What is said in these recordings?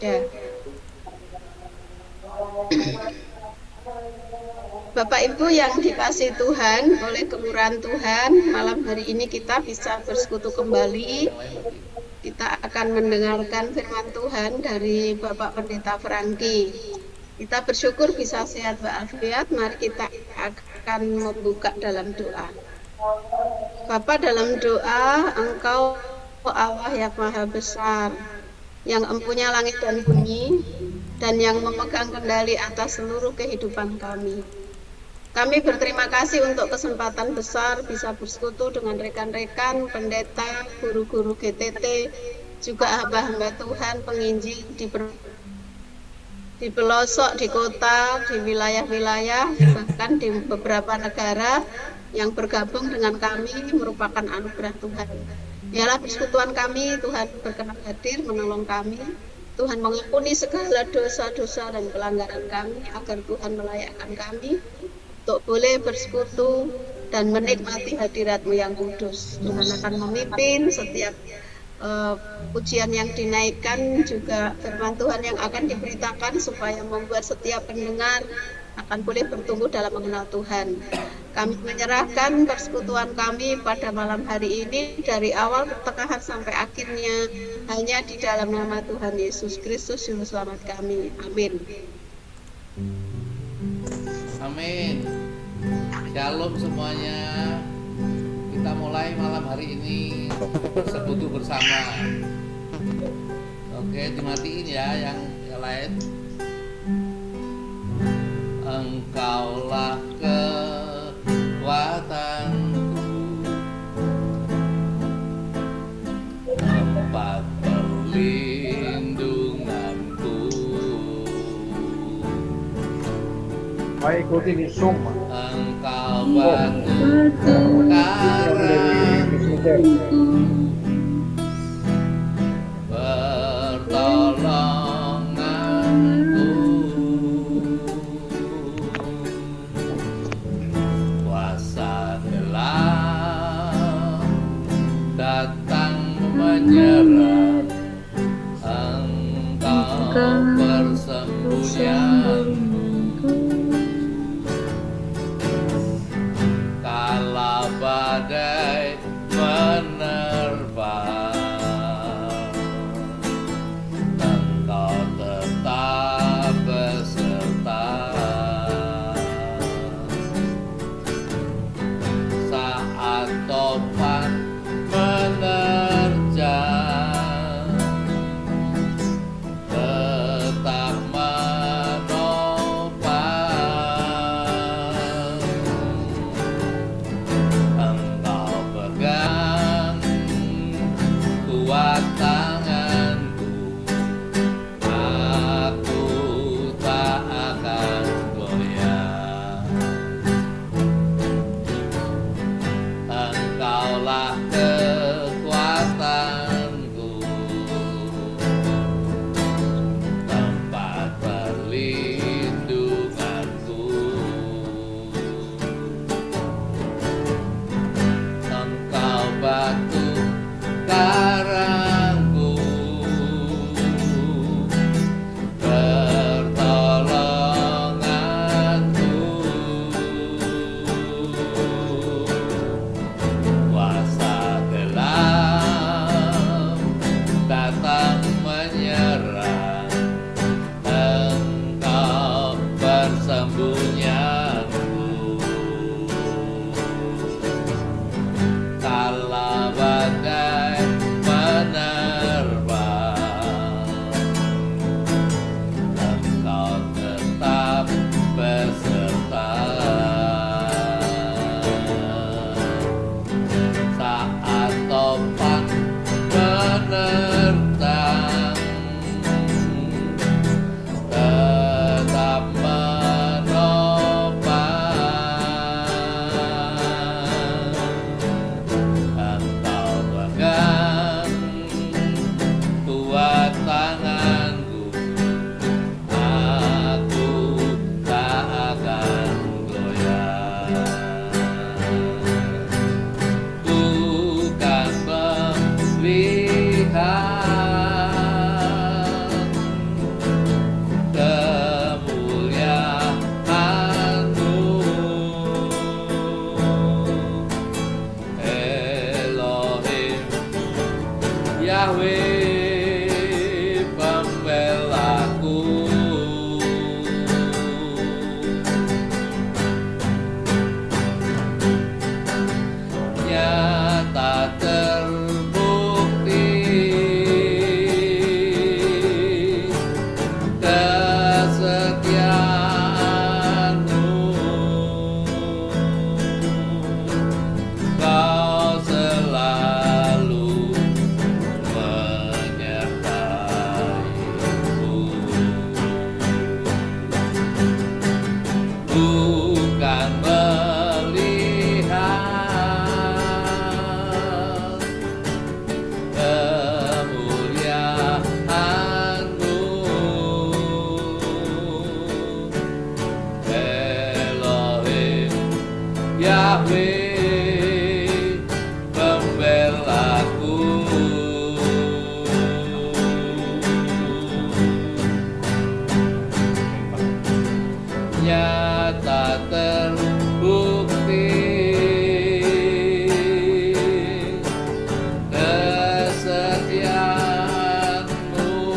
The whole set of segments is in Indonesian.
ada. Bapak Ibu yang dikasih Tuhan, oleh kemurahan Tuhan, malam hari ini kita bisa bersekutu kembali. Kita akan mendengarkan firman Tuhan dari Bapak Pendeta Franky. Kita bersyukur bisa sehat walafiat. Mari kita akan membuka dalam doa. Bapa, dalam doa, Engkau Allah yang Maha Besar, yang empunya langit dan bumi, dan yang memegang kendali atas seluruh kehidupan kami. Kami berterima kasih untuk kesempatan besar bisa bersekutu dengan rekan-rekan, pendeta, guru-guru GTT, juga hamba-hamba Tuhan, penginjil di pelosok, di kota, di wilayah-wilayah, bahkan di beberapa negara yang bergabung dengan kami merupakan anugerah Tuhan. Biarlah persekutuan kami, Tuhan berkenan hadir menolong kami. Tuhan mengampuni segala dosa-dosa dan pelanggaran kami, agar Tuhan melayakkan kami untuk boleh bersekutu dan menikmati hadirat-Mu yang kudus. Tuhan akan memimpin setiap pujian yang dinaikkan, juga firman Tuhan yang akan diberitakan supaya membuat setiap pendengar akan boleh bertumbuh dalam mengenal Tuhan. Kami menyerahkan persekutuan kami pada malam hari ini dari awal pertengahan sampai akhirnya hanya di dalam nama Tuhan Yesus Kristus Juru Selamat kami. Amin. Amin. Shalom semuanya. Kita mulai malam hari ini bersekutu bersama. Oke, dimatiin ya yang lain. Engkaulah kekuatanku, tempat perlindunganku. Vai ikutin insomma. Engkau batu karangku, pertolonganku, kuasa gelap datang menyerang, Engkau persembunyianku. Kala badai menerpa, Yahweh pembelaku. Nyata terbukti kesetiaanmu, kau selalu menyertaiku. Bukan melihat kemuliaan-Mu, Elohim Yahweh pembelaku. Nyata terbukti kesetiaanmu,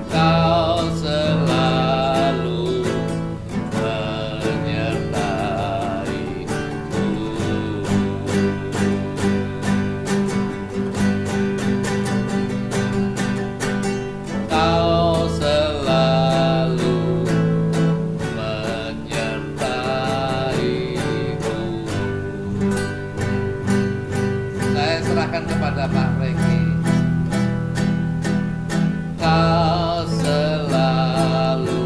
kau selalu menyertaiku. Kau selalu menyertaiku. Saya serahkan kepada Pak Reki. Kau selalu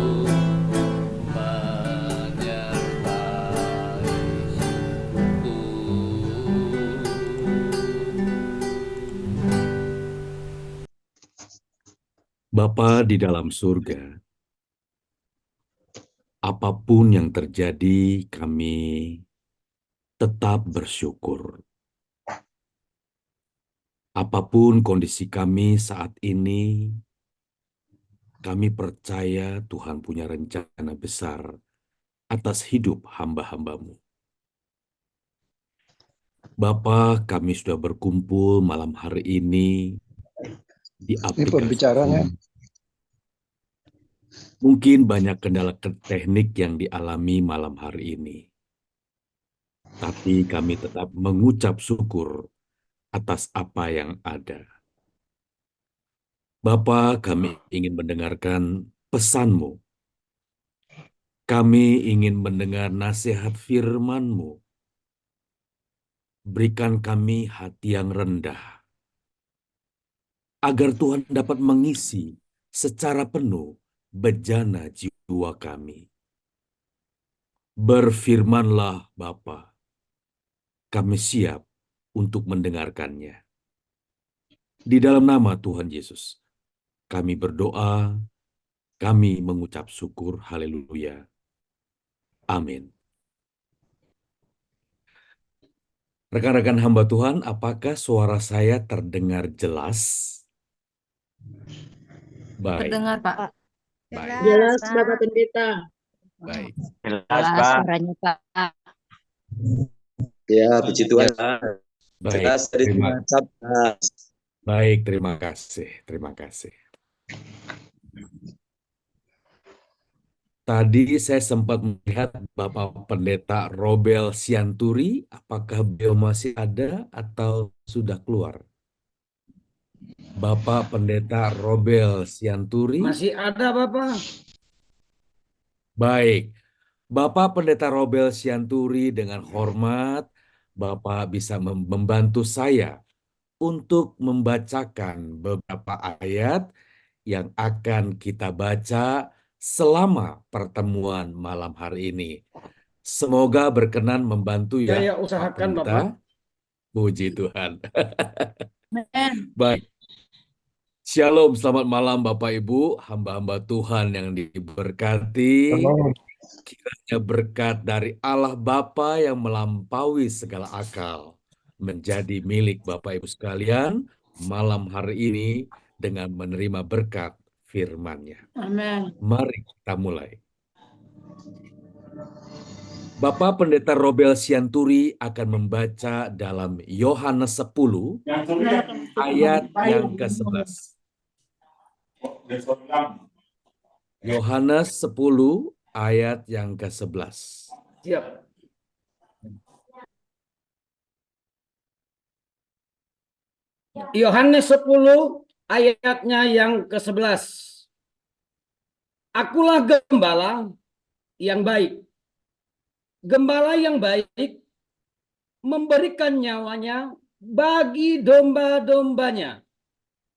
menyertaiku. Bapa di dalam surga, apapun yang terjadi, kami tetap bersyukur. Apapun kondisi kami saat ini, kami percaya Tuhan punya rencana besar atas hidup hamba-hamba-Mu. Bapa, kami sudah berkumpul malam hari ini di aplikasi pembicaranya. Zoom. Mungkin banyak kendala teknik yang dialami malam hari ini. Tapi kami tetap mengucap syukur atas apa yang ada. Bapa, kami ingin mendengarkan pesan-Mu. Kami ingin mendengar nasihat firman-Mu. Berikan kami hati yang rendah, agar Tuhan dapat mengisi secara penuh bejana jiwa kami. Berfirmanlah Bapa, kami siap untuk mendengarkannya. Di dalam nama Tuhan Yesus, kami berdoa, kami mengucap syukur, haleluya. Amin. Rekan-rekan hamba Tuhan, apakah suara saya terdengar jelas? Baik, Terdengar, Pak. baik, Jelas, Bapak Pendeta. baik. Jelas, Jelas Pak. suaranya, Pak. Ya, puji Tuhan. Baik, Jelas dari terima, Sabdas. baik, terima kasih, terima kasih. Tadi saya sempat melihat Bapak Pendeta Robel Sianturi, apakah beliau masih ada atau sudah keluar? Bapak Pendeta Robel Sianturi, Masih ada, Bapak. baik. Bapak Pendeta Robel Sianturi, dengan hormat, Bapak bisa membantu saya untuk membacakan beberapa ayat yang akan kita baca selama pertemuan malam hari ini. Semoga berkenan membantu ya, Saya Pak usahakan, Pendeta. Bapak. Puji Tuhan. Amen. Baik. Shalom, selamat malam Bapak Ibu, hamba-hamba Tuhan yang diberkati. Shalom. Kiranya berkat dari Allah Bapa yang melampaui segala akal menjadi milik Bapak Ibu sekalian malam hari ini dengan menerima berkat firman-Nya. Amin. Mari kita mulai. Bapak Pendeta Robel Sianturi akan membaca dalam Yohanes 10 ayat yang ke-11. Yohanes 10 ayat yang ke-11. Siap. Yohanes 10 ayatnya yang ke-11. Akulah gembala yang baik. Gembala yang baik memberikan nyawanya bagi domba-dombanya.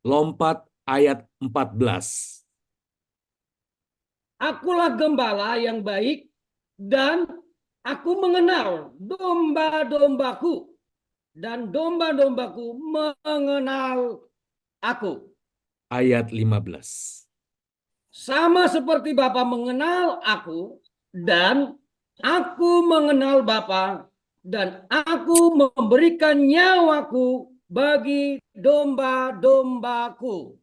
Lompat ayat 14. Akulah gembala yang baik dan aku mengenal domba-dombaku dan domba-dombaku mengenal aku. Ayat 15. Sama seperti Bapa mengenal aku dan aku mengenal Bapa dan aku memberikan nyawaku bagi domba-dombaku.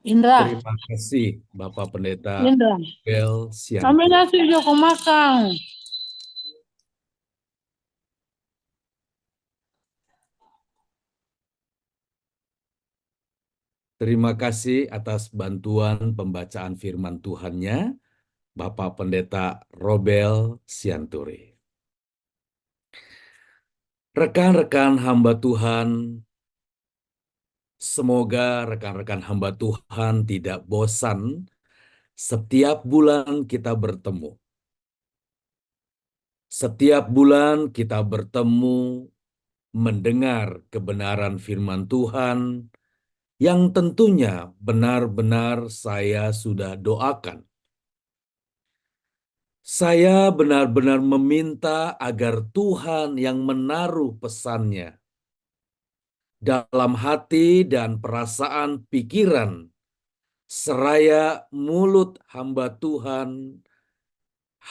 Indra, Terima kasih Bapak Pendeta Indra. Robel Sampai Sianturi. nasi Joko makan. Terima kasih atas bantuan pembacaan firman Tuhannya, Bapak Pendeta Robel Sianturi. Rekan-rekan hamba Tuhan, semoga rekan-rekan hamba Tuhan tidak bosan setiap bulan kita bertemu. Setiap bulan kita bertemu, mendengar kebenaran firman Tuhan, yang tentunya benar-benar saya sudah doakan. Saya benar-benar meminta agar Tuhan yang menaruh pesannya dalam hati dan perasaan pikiran seraya mulut hamba Tuhan,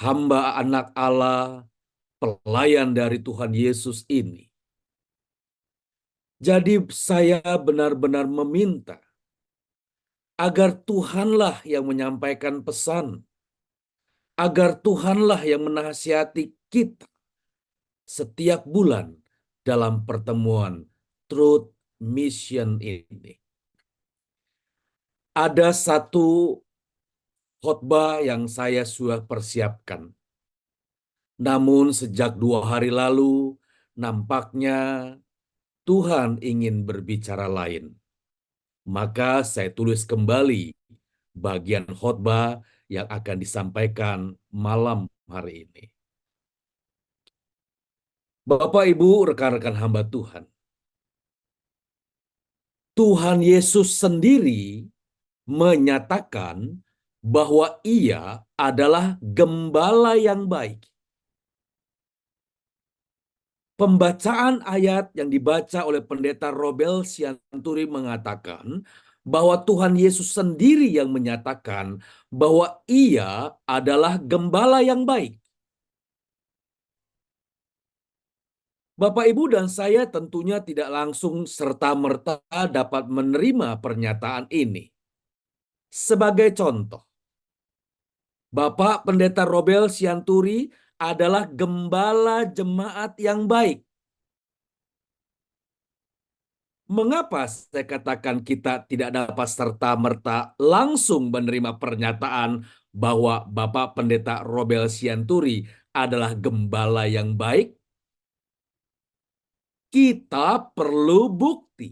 hamba anak Allah, pelayan dari Tuhan Yesus ini. Jadi saya benar-benar meminta agar Tuhanlah yang menyampaikan pesan, agar Tuhanlah yang menasihati kita setiap bulan dalam pertemuan Truth Mission ini. Ada satu khotbah yang saya sudah persiapkan. Namun sejak 2 hari lalu, nampaknya Tuhan ingin berbicara lain. Maka saya tulis kembali bagian khotbah yang akan disampaikan malam hari ini. Bapak, Ibu, rekan-rekan hamba Tuhan. Tuhan Yesus sendiri menyatakan bahwa Ia adalah gembala yang baik. Pembacaan ayat yang dibaca oleh Pendeta Robel Sianturi mengatakan bahwa Tuhan Yesus sendiri yang menyatakan bahwa Ia adalah gembala yang baik. Bapak, Ibu, dan saya tentunya tidak langsung serta-merta dapat menerima pernyataan ini. Sebagai contoh, Bapak Pendeta Robel Sianturi adalah gembala jemaat yang baik. Mengapa saya katakan kita tidak dapat serta-merta langsung menerima pernyataan bahwa Bapak Pendeta Robel Sianturi adalah gembala yang baik? Kita perlu bukti.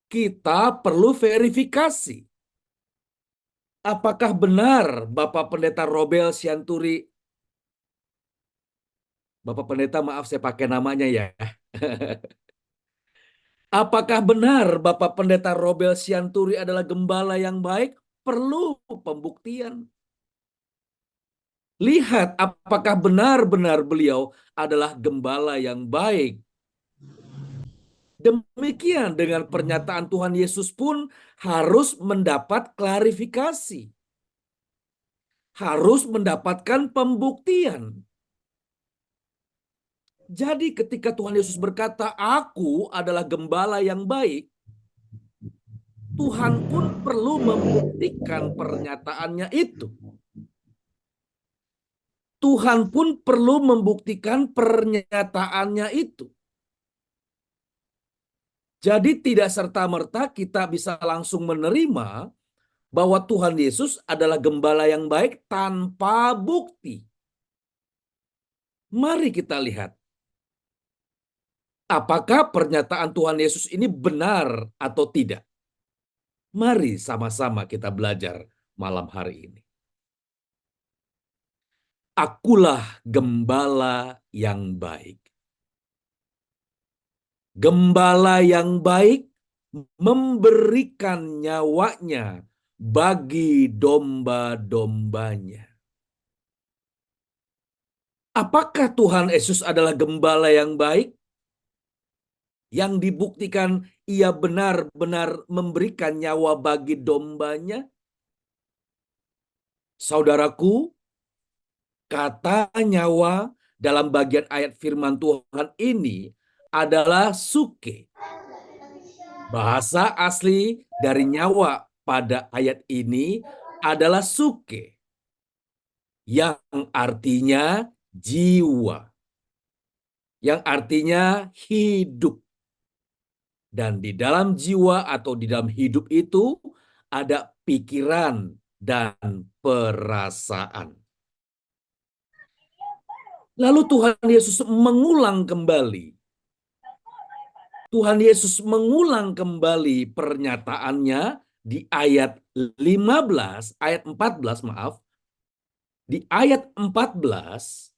Kita perlu verifikasi. Apakah benar Bapak Pendeta Robel Sianturi, Bapak Pendeta maaf saya pakai namanya ya. Apakah benar Bapak Pendeta Robel Sianturi adalah gembala yang baik? Perlu pembuktian. Lihat apakah benar-benar beliau adalah gembala yang baik. Demikian dengan pernyataan Tuhan Yesus pun harus mendapat klarifikasi. Harus mendapatkan pembuktian. Jadi ketika Tuhan Yesus berkata, "Aku adalah gembala yang baik," Tuhan pun perlu membuktikan pernyataannya itu. Tuhan pun perlu membuktikan pernyataannya itu. Jadi tidak serta-merta kita bisa langsung menerima bahwa Tuhan Yesus adalah gembala yang baik tanpa bukti. Mari kita lihat. Apakah pernyataan Tuhan Yesus ini benar atau tidak? Mari sama-sama kita belajar malam hari ini. Akulah gembala yang baik. Gembala yang baik memberikan nyawanya bagi domba-dombanya. Apakah Tuhan Yesus adalah gembala yang baik? Yang dibuktikan ia benar-benar memberikan nyawa bagi dombanya? Saudaraku, kata nyawa dalam bagian ayat firman Tuhan ini adalah suke. Bahasa asli dari nyawa pada ayat ini adalah suke, yang artinya jiwa, yang artinya hidup. Dan di dalam jiwa atau di dalam hidup itu ada pikiran dan perasaan. Lalu Tuhan Yesus mengulang kembali. Tuhan Yesus mengulang kembali pernyataannya di ayat 15, ayat 14, maaf. Di ayat 14,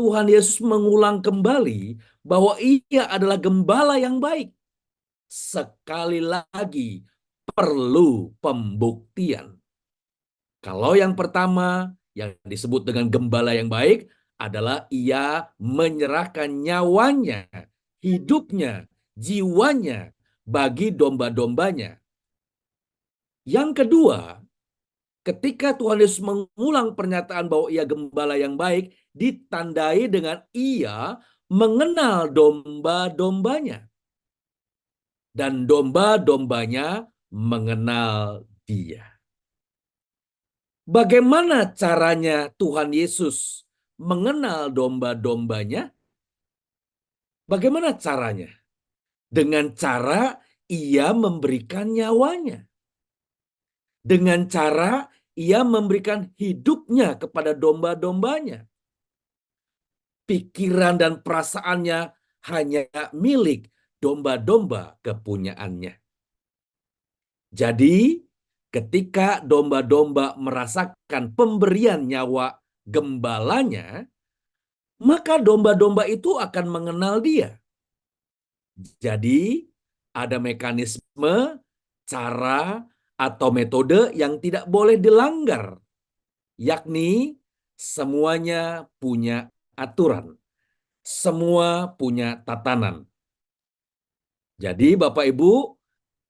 Tuhan Yesus mengulang kembali bahwa ia adalah gembala yang baik. Sekali lagi, perlu pembuktian. Kalau yang pertama, yang disebut dengan gembala yang baik, adalah ia menyerahkan nyawanya, hidupnya, jiwanya bagi domba-dombanya. Yang kedua, ketika Tuhan Yesus mengulang pernyataan bahwa ia gembala yang baik, ditandai dengan ia mengenal domba-dombanya. Dan domba-dombanya mengenal dia. Bagaimana caranya Tuhan Yesus mengenal domba-dombanya? Bagaimana caranya? Dengan cara ia memberikan nyawanya. Dengan cara ia memberikan hidupnya kepada domba-dombanya. Pikiran dan perasaannya hanya milik domba-domba kepunyaannya. Jadi, ketika domba-domba merasakan pemberian nyawa gembalanya, maka domba-domba itu akan mengenal dia. Jadi, ada mekanisme, cara, atau metode yang tidak boleh dilanggar, yakni semuanya punya aturan, semua punya tatanan. Jadi, Bapak Ibu,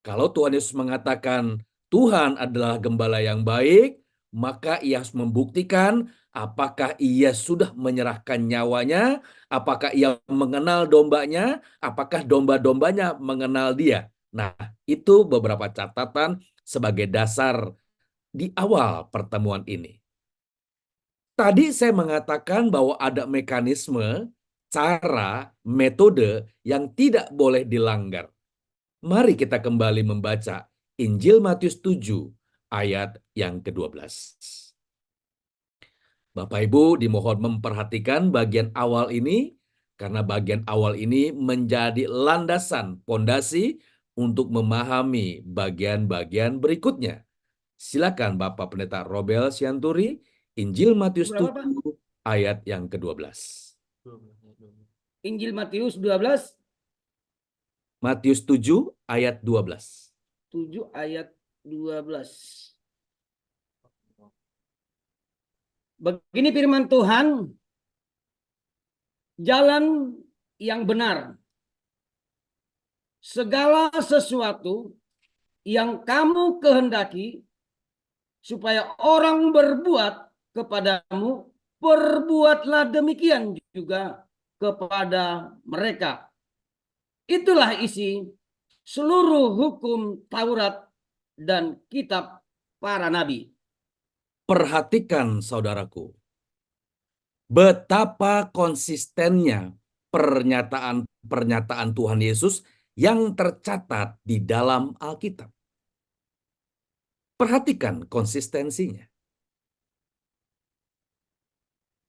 kalau Tuhan Yesus mengatakan Tuhan adalah gembala yang baik, maka ia harus membuktikan apakah ia sudah menyerahkan nyawanya, apakah ia mengenal dombanya, apakah domba-dombanya mengenal dia. Nah, itu beberapa catatan sebagai dasar di awal pertemuan ini. Tadi saya mengatakan bahwa ada mekanisme, cara, metode yang tidak boleh dilanggar. Mari kita kembali membaca Injil Matius 7 ayat yang ke-12. Bapak Ibu dimohon memperhatikan bagian awal ini, karena bagian awal ini menjadi landasan pondasi untuk memahami bagian-bagian berikutnya. Silakan Bapak Pendeta Robel Sianturi, Injil Matius 7 ayat yang ke-12. Injil Matius 12. Matius 7 ayat 12. 7 ayat 12. Begini firman Tuhan, jalan yang benar, segala sesuatu yang kamu kehendaki supaya orang berbuat kepadamu, perbuatlah demikian juga kepada mereka. Itulah isi seluruh hukum Taurat dan kitab para nabi. Perhatikan saudaraku. betapa konsistennya pernyataan Tuhan Yesus yang tercatat di dalam Alkitab. Perhatikan konsistensinya.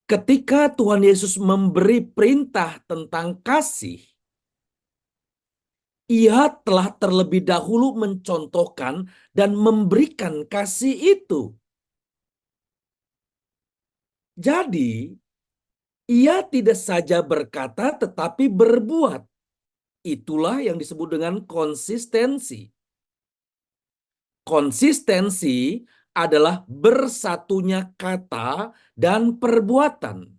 Ketika Tuhan Yesus memberi perintah tentang kasih, Ia telah terlebih dahulu mencontohkan dan memberikan kasih itu. Jadi, Ia tidak saja berkata tetapi berbuat. Itulah yang disebut dengan konsistensi. Konsistensi adalah bersatunya kata dan perbuatan.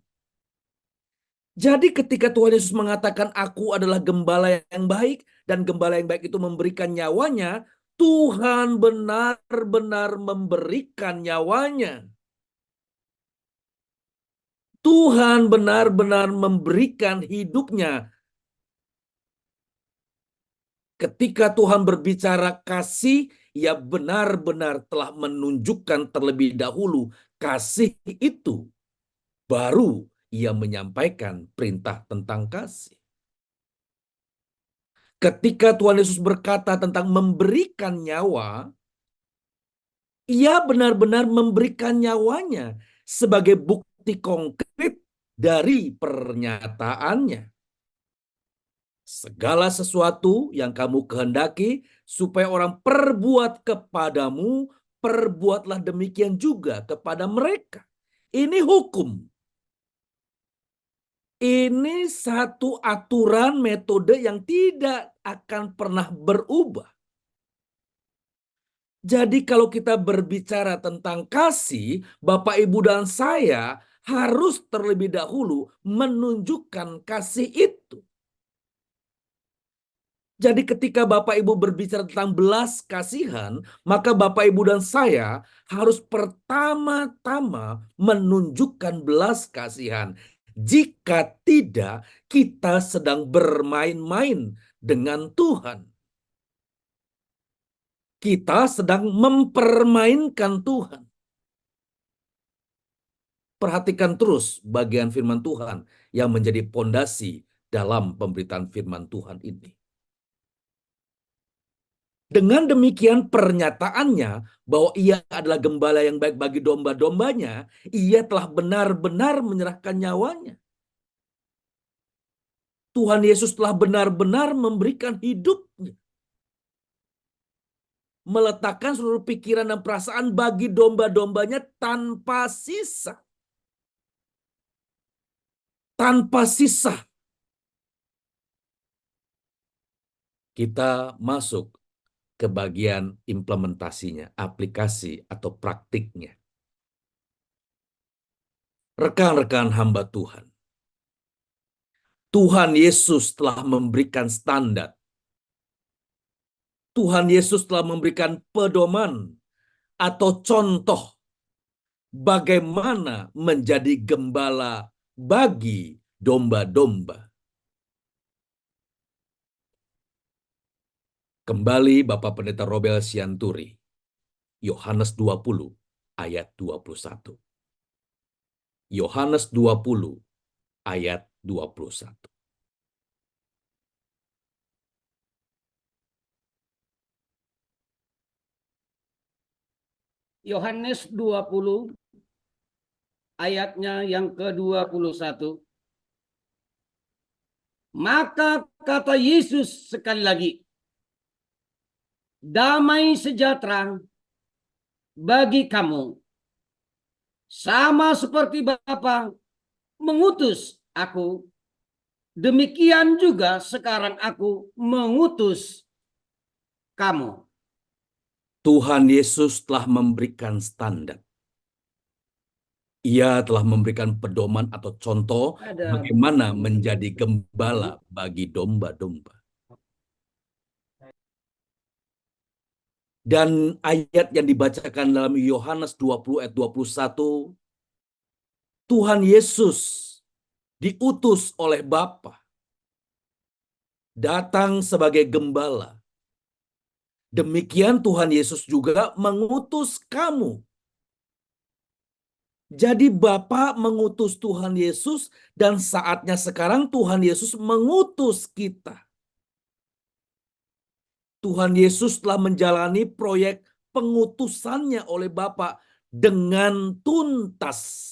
Jadi ketika Tuhan Yesus mengatakan aku adalah gembala yang baik dan gembala yang baik itu memberikan nyawanya, Tuhan benar-benar memberikan nyawanya. Tuhan benar-benar memberikan hidupnya. Ketika Tuhan berbicara kasih, Ia benar-benar telah menunjukkan terlebih dahulu kasih itu. Baru Ia menyampaikan perintah tentang kasih. Ketika Tuhan Yesus berkata tentang memberikan nyawa, Ia benar-benar memberikan nyawanya sebagai bukti konkret dari pernyataannya. Segala sesuatu yang kamu kehendaki supaya orang perbuat kepadamu, perbuatlah demikian juga kepada mereka. Ini hukum. Ini satu aturan metode yang tidak akan pernah berubah. Jadi kalau kita berbicara tentang kasih, Bapak, Ibu, dan saya harus terlebih dahulu menunjukkan kasih itu. Jadi ketika Bapak Ibu berbicara tentang belas kasihan, maka Bapak Ibu dan saya harus pertama-tama menunjukkan belas kasihan. Jika tidak, kita sedang bermain-main dengan Tuhan. Kita sedang mempermainkan Tuhan. Perhatikan terus bagian firman Tuhan yang menjadi pondasi dalam pemberitaan firman Tuhan ini. Dengan demikian pernyataannya bahwa Ia adalah gembala yang baik bagi domba-dombanya, Ia telah benar-benar menyerahkan nyawanya. Tuhan Yesus telah benar-benar memberikan hidupnya. Meletakkan seluruh pikiran dan perasaan bagi domba-dombanya tanpa sisa. Tanpa sisa. Kita masuk ke bagian implementasinya, aplikasi atau praktiknya. Rekan-rekan hamba Tuhan, Tuhan Yesus telah memberikan standar. Tuhan Yesus telah memberikan pedoman atau contoh bagaimana menjadi gembala bagi domba-domba. Kembali Bapak Pendeta Robel Sianturi, Yohanes 20 ayat 21. Yohanes 20 ayat 21. Yohanes 20 ayatnya yang ke-21. Maka kata Yesus sekali lagi, damai sejahtera bagi kamu. Sama seperti Bapa mengutus aku, demikian juga sekarang aku mengutus kamu. Tuhan Yesus telah memberikan standar. Ia telah memberikan pedoman atau contoh bagaimana menjadi gembala bagi domba-domba. Dan ayat yang dibacakan dalam Yohanes 20 ayat 21, Tuhan Yesus diutus oleh Bapa, datang sebagai gembala. Demikian Tuhan Yesus juga mengutus kamu. Jadi Bapa mengutus Tuhan Yesus dan saatnya sekarang Tuhan Yesus mengutus kita. Tuhan Yesus telah menjalani proyek pengutusannya oleh Bapa dengan tuntas.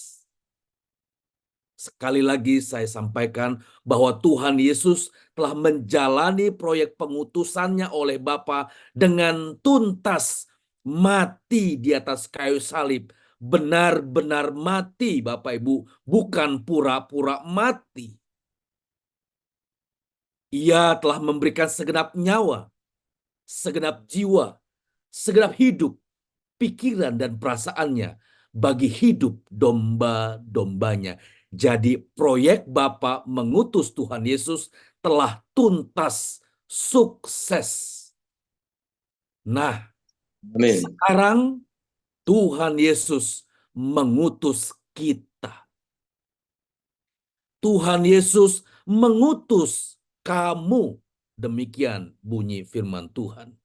Sekali lagi saya sampaikan bahwa Tuhan Yesus telah menjalani proyek pengutusannya oleh Bapa dengan tuntas, mati di atas kayu salib, benar-benar mati Bapak Ibu, bukan pura-pura mati. Ia telah memberikan segenap nyawa, segenap jiwa, segenap hidup, pikiran dan perasaannya bagi hidup domba-dombanya. Jadi proyek Bapa mengutus Tuhan Yesus telah tuntas, sukses. Nah, Amin. sekarang Tuhan Yesus mengutus kita. Tuhan Yesus mengutus kamu. Demikian bunyi firman Tuhan.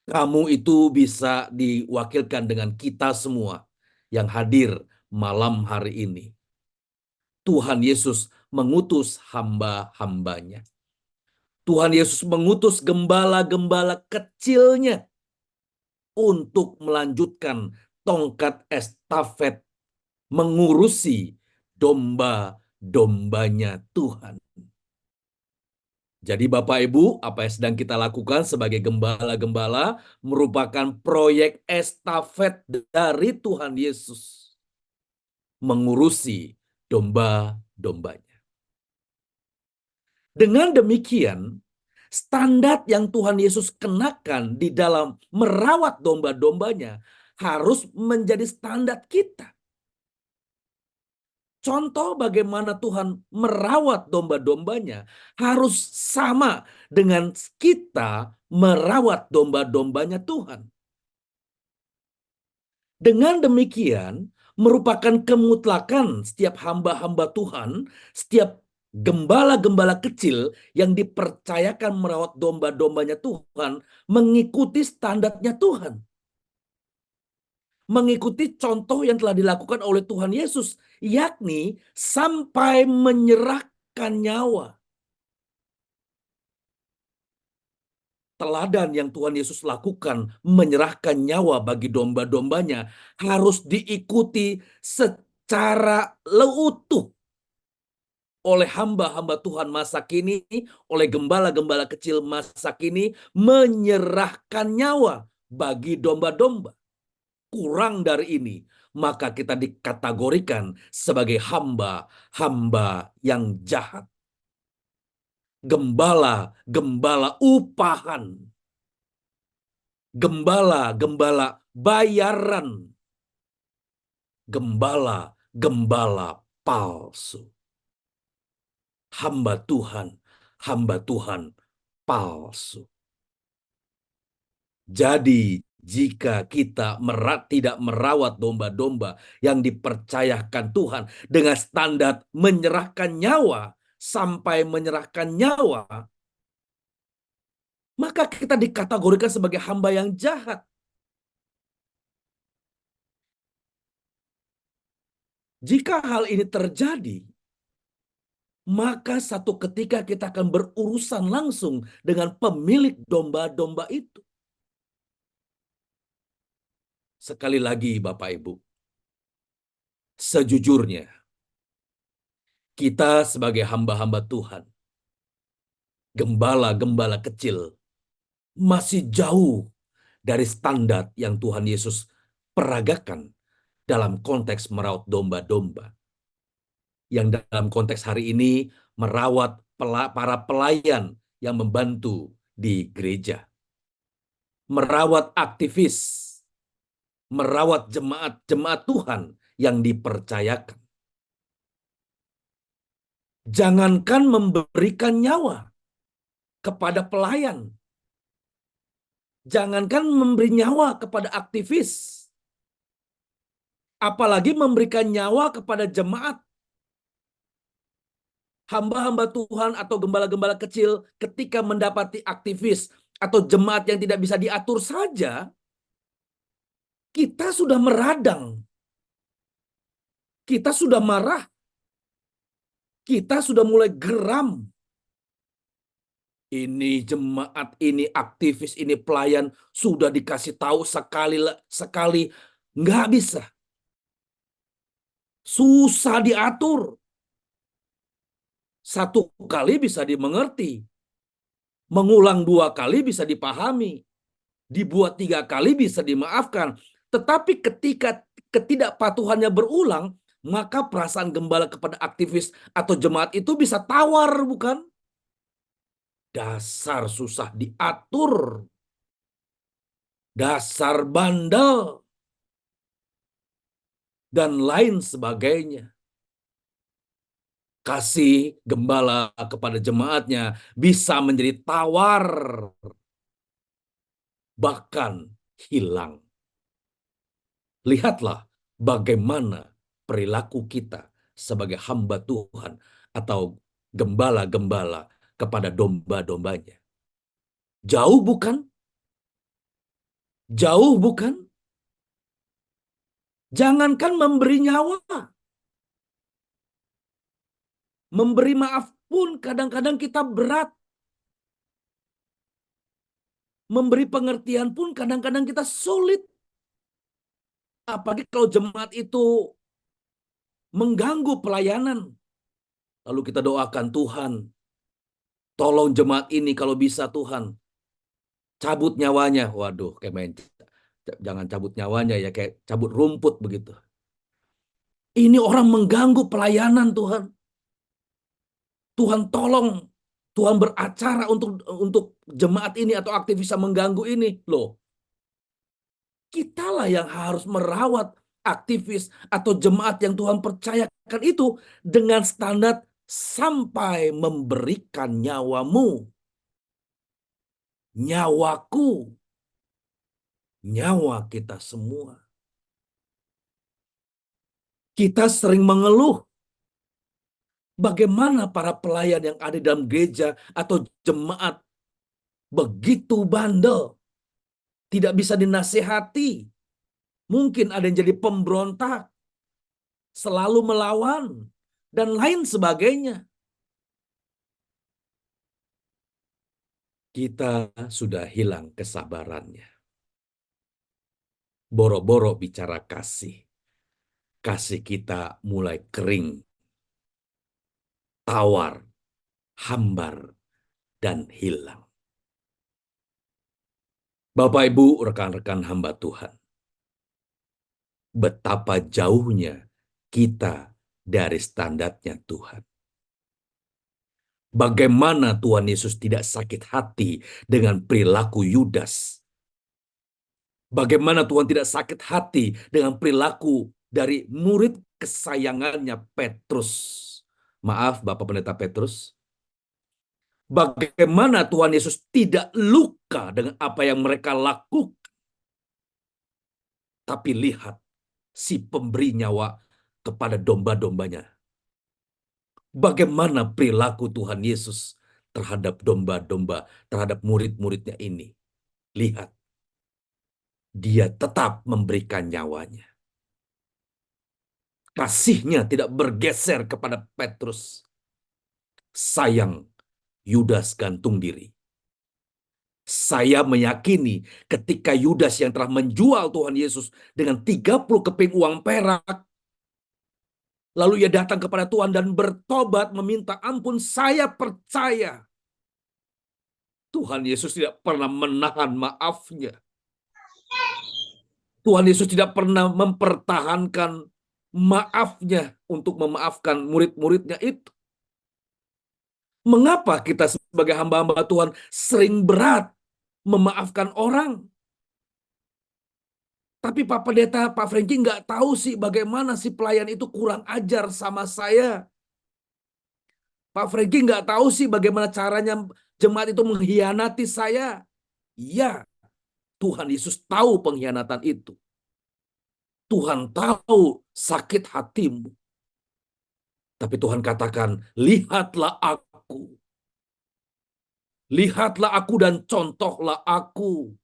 Kamu itu bisa diwakilkan dengan kita semua yang hadir malam hari ini. Tuhan Yesus mengutus hamba-hambanya. Tuhan Yesus mengutus gembala-gembala kecilnya untuk melanjutkan tongkat estafet mengurusi domba-dombanya Tuhan. Jadi Bapak Ibu, apa yang sedang kita lakukan sebagai gembala-gembala merupakan proyek estafet dari Tuhan Yesus mengurusi domba-dombanya. Dengan demikian, standar yang Tuhan Yesus kenakan di dalam merawat domba-dombanya harus menjadi standar kita. Contoh bagaimana Tuhan merawat domba-dombanya harus sama dengan kita merawat domba-dombanya Tuhan. Dengan demikian, merupakan kemutlakan setiap hamba-hamba Tuhan, setiap gembala-gembala kecil yang dipercayakan merawat domba-dombanya Tuhan, mengikuti standarnya Tuhan. Mengikuti contoh yang telah dilakukan oleh Tuhan Yesus, yakni sampai menyerahkan nyawa. Teladan yang Tuhan Yesus lakukan, menyerahkan nyawa bagi domba-dombanya, harus diikuti secara utuh oleh hamba-hamba Tuhan masa kini, oleh gembala-gembala kecil masa kini, menyerahkan nyawa bagi domba-domba. Kurang dari ini, maka kita dikategorikan sebagai hamba-hamba yang jahat. Gembala-gembala upahan. Gembala-gembala bayaran. Gembala-gembala palsu. Hamba Tuhan palsu. Jadi, jika kita tidak merawat domba-domba yang dipercayakan Tuhan dengan standar menyerahkan nyawa sampai menyerahkan nyawa, maka kita dikategorikan sebagai hamba yang jahat. Jika hal ini terjadi, maka satu ketika kita akan berurusan langsung dengan pemilik domba-domba itu. Sekali lagi Bapak Ibu, sejujurnya kita sebagai hamba-hamba Tuhan, gembala-gembala kecil, masih jauh dari standar yang Tuhan Yesus peragakan dalam konteks merawat domba-domba. Yang dalam konteks hari ini merawat para pelayan yang membantu di gereja. Merawat aktivis, merawat jemaat-jemaat Tuhan yang dipercayakan. Jangankan memberikan nyawa kepada pelayan. Jangankan memberi nyawa kepada aktivis. Apalagi memberikan nyawa kepada jemaat. Hamba-hamba Tuhan atau gembala-gembala kecil ketika mendapati aktivis atau jemaat yang tidak bisa diatur saja, kita sudah meradang. Kita sudah marah. Kita sudah mulai geram. Ini jemaat, ini aktivis, ini pelayan sudah dikasih tahu sekali, nggak bisa. Susah diatur. Satu kali bisa dimengerti. Mengulang 2 kali bisa dipahami. Dibuat 3 kali bisa dimaafkan. Tetapi ketika ketidakpatuhannya berulang, maka perasaan gembala kepada aktivis atau jemaat itu bisa tawar, bukan? Dasar susah diatur. Dasar bandel. Dan lain sebagainya. Kasih gembala kepada jemaatnya bisa menjadi tawar. Bahkan hilang. Lihatlah bagaimana perilaku kita sebagai hamba Tuhan atau gembala-gembala kepada domba-dombanya. Jauh bukan? Jauh bukan? Jangankan memberi nyawa. Memberi maaf pun kadang-kadang kita berat. Memberi pengertian pun kadang-kadang kita sulit. Apalagi kalau jemaat itu mengganggu pelayanan. Lalu kita doakan, Tuhan, tolong jemaat ini kalau bisa Tuhan. Cabut nyawanya. Waduh, kayak main. Jangan cabut nyawanya ya, kayak cabut rumput begitu. Ini orang mengganggu pelayanan Tuhan. Tuhan tolong. Tuhan beracara untuk jemaat ini atau aktivis yang mengganggu ini. Loh, kitalah yang harus merawat aktivis atau jemaat yang Tuhan percayakan itu dengan standar sampai memberikan nyawamu. Nyawaku. Nyawa kita semua. Kita sering mengeluh bagaimana para pelayan yang ada dalam gereja atau jemaat begitu bandel, tidak bisa dinasehati. Mungkin ada yang jadi pemberontak, selalu melawan, dan lain sebagainya. Kita sudah hilang kesabarannya. Boro-boro bicara kasih. Kasih kita mulai kering, tawar, hambar, dan hilang. Bapak, Ibu, rekan-rekan hamba Tuhan. Betapa jauhnya kita dari standarnya Tuhan. Bagaimana Tuhan Yesus tidak sakit hati dengan perilaku Yudas. Bagaimana Tuhan tidak sakit hati dengan perilaku dari murid kesayangannya Petrus. Maaf, Bapak Pendeta Petrus. Bagaimana Tuhan Yesus tidak luka dengan apa yang mereka lakukan. Tapi lihat si pemberi nyawa kepada domba-dombanya. Bagaimana perilaku Tuhan Yesus terhadap domba-domba, terhadap murid-muridnya ini. Lihat. Dia tetap memberikan nyawanya. Kasihnya tidak bergeser kepada Petrus. Sayang, Yudas gantung diri. Saya meyakini ketika Yudas yang telah menjual Tuhan Yesus dengan 30 keping uang perak, lalu ia datang kepada Tuhan dan bertobat meminta ampun, saya percaya Tuhan Yesus tidak pernah menahan maafnya. Tuhan Yesus tidak pernah mempertahankan maafnya untuk memaafkan murid-muridnya itu. Mengapa kita sebagai hamba-hamba Tuhan sering berat memaafkan orang? Tapi Pak Pendeta, Pak Franky nggak tahu sih bagaimana si pelayan itu kurang ajar sama saya. Pak Franky nggak tahu sih bagaimana caranya jemaat itu mengkhianati saya. Iya, Tuhan Yesus tahu pengkhianatan itu. Tuhan tahu sakit hatimu. Tapi Tuhan katakan, lihatlah aku. Lihatlah aku dan contohlah aku.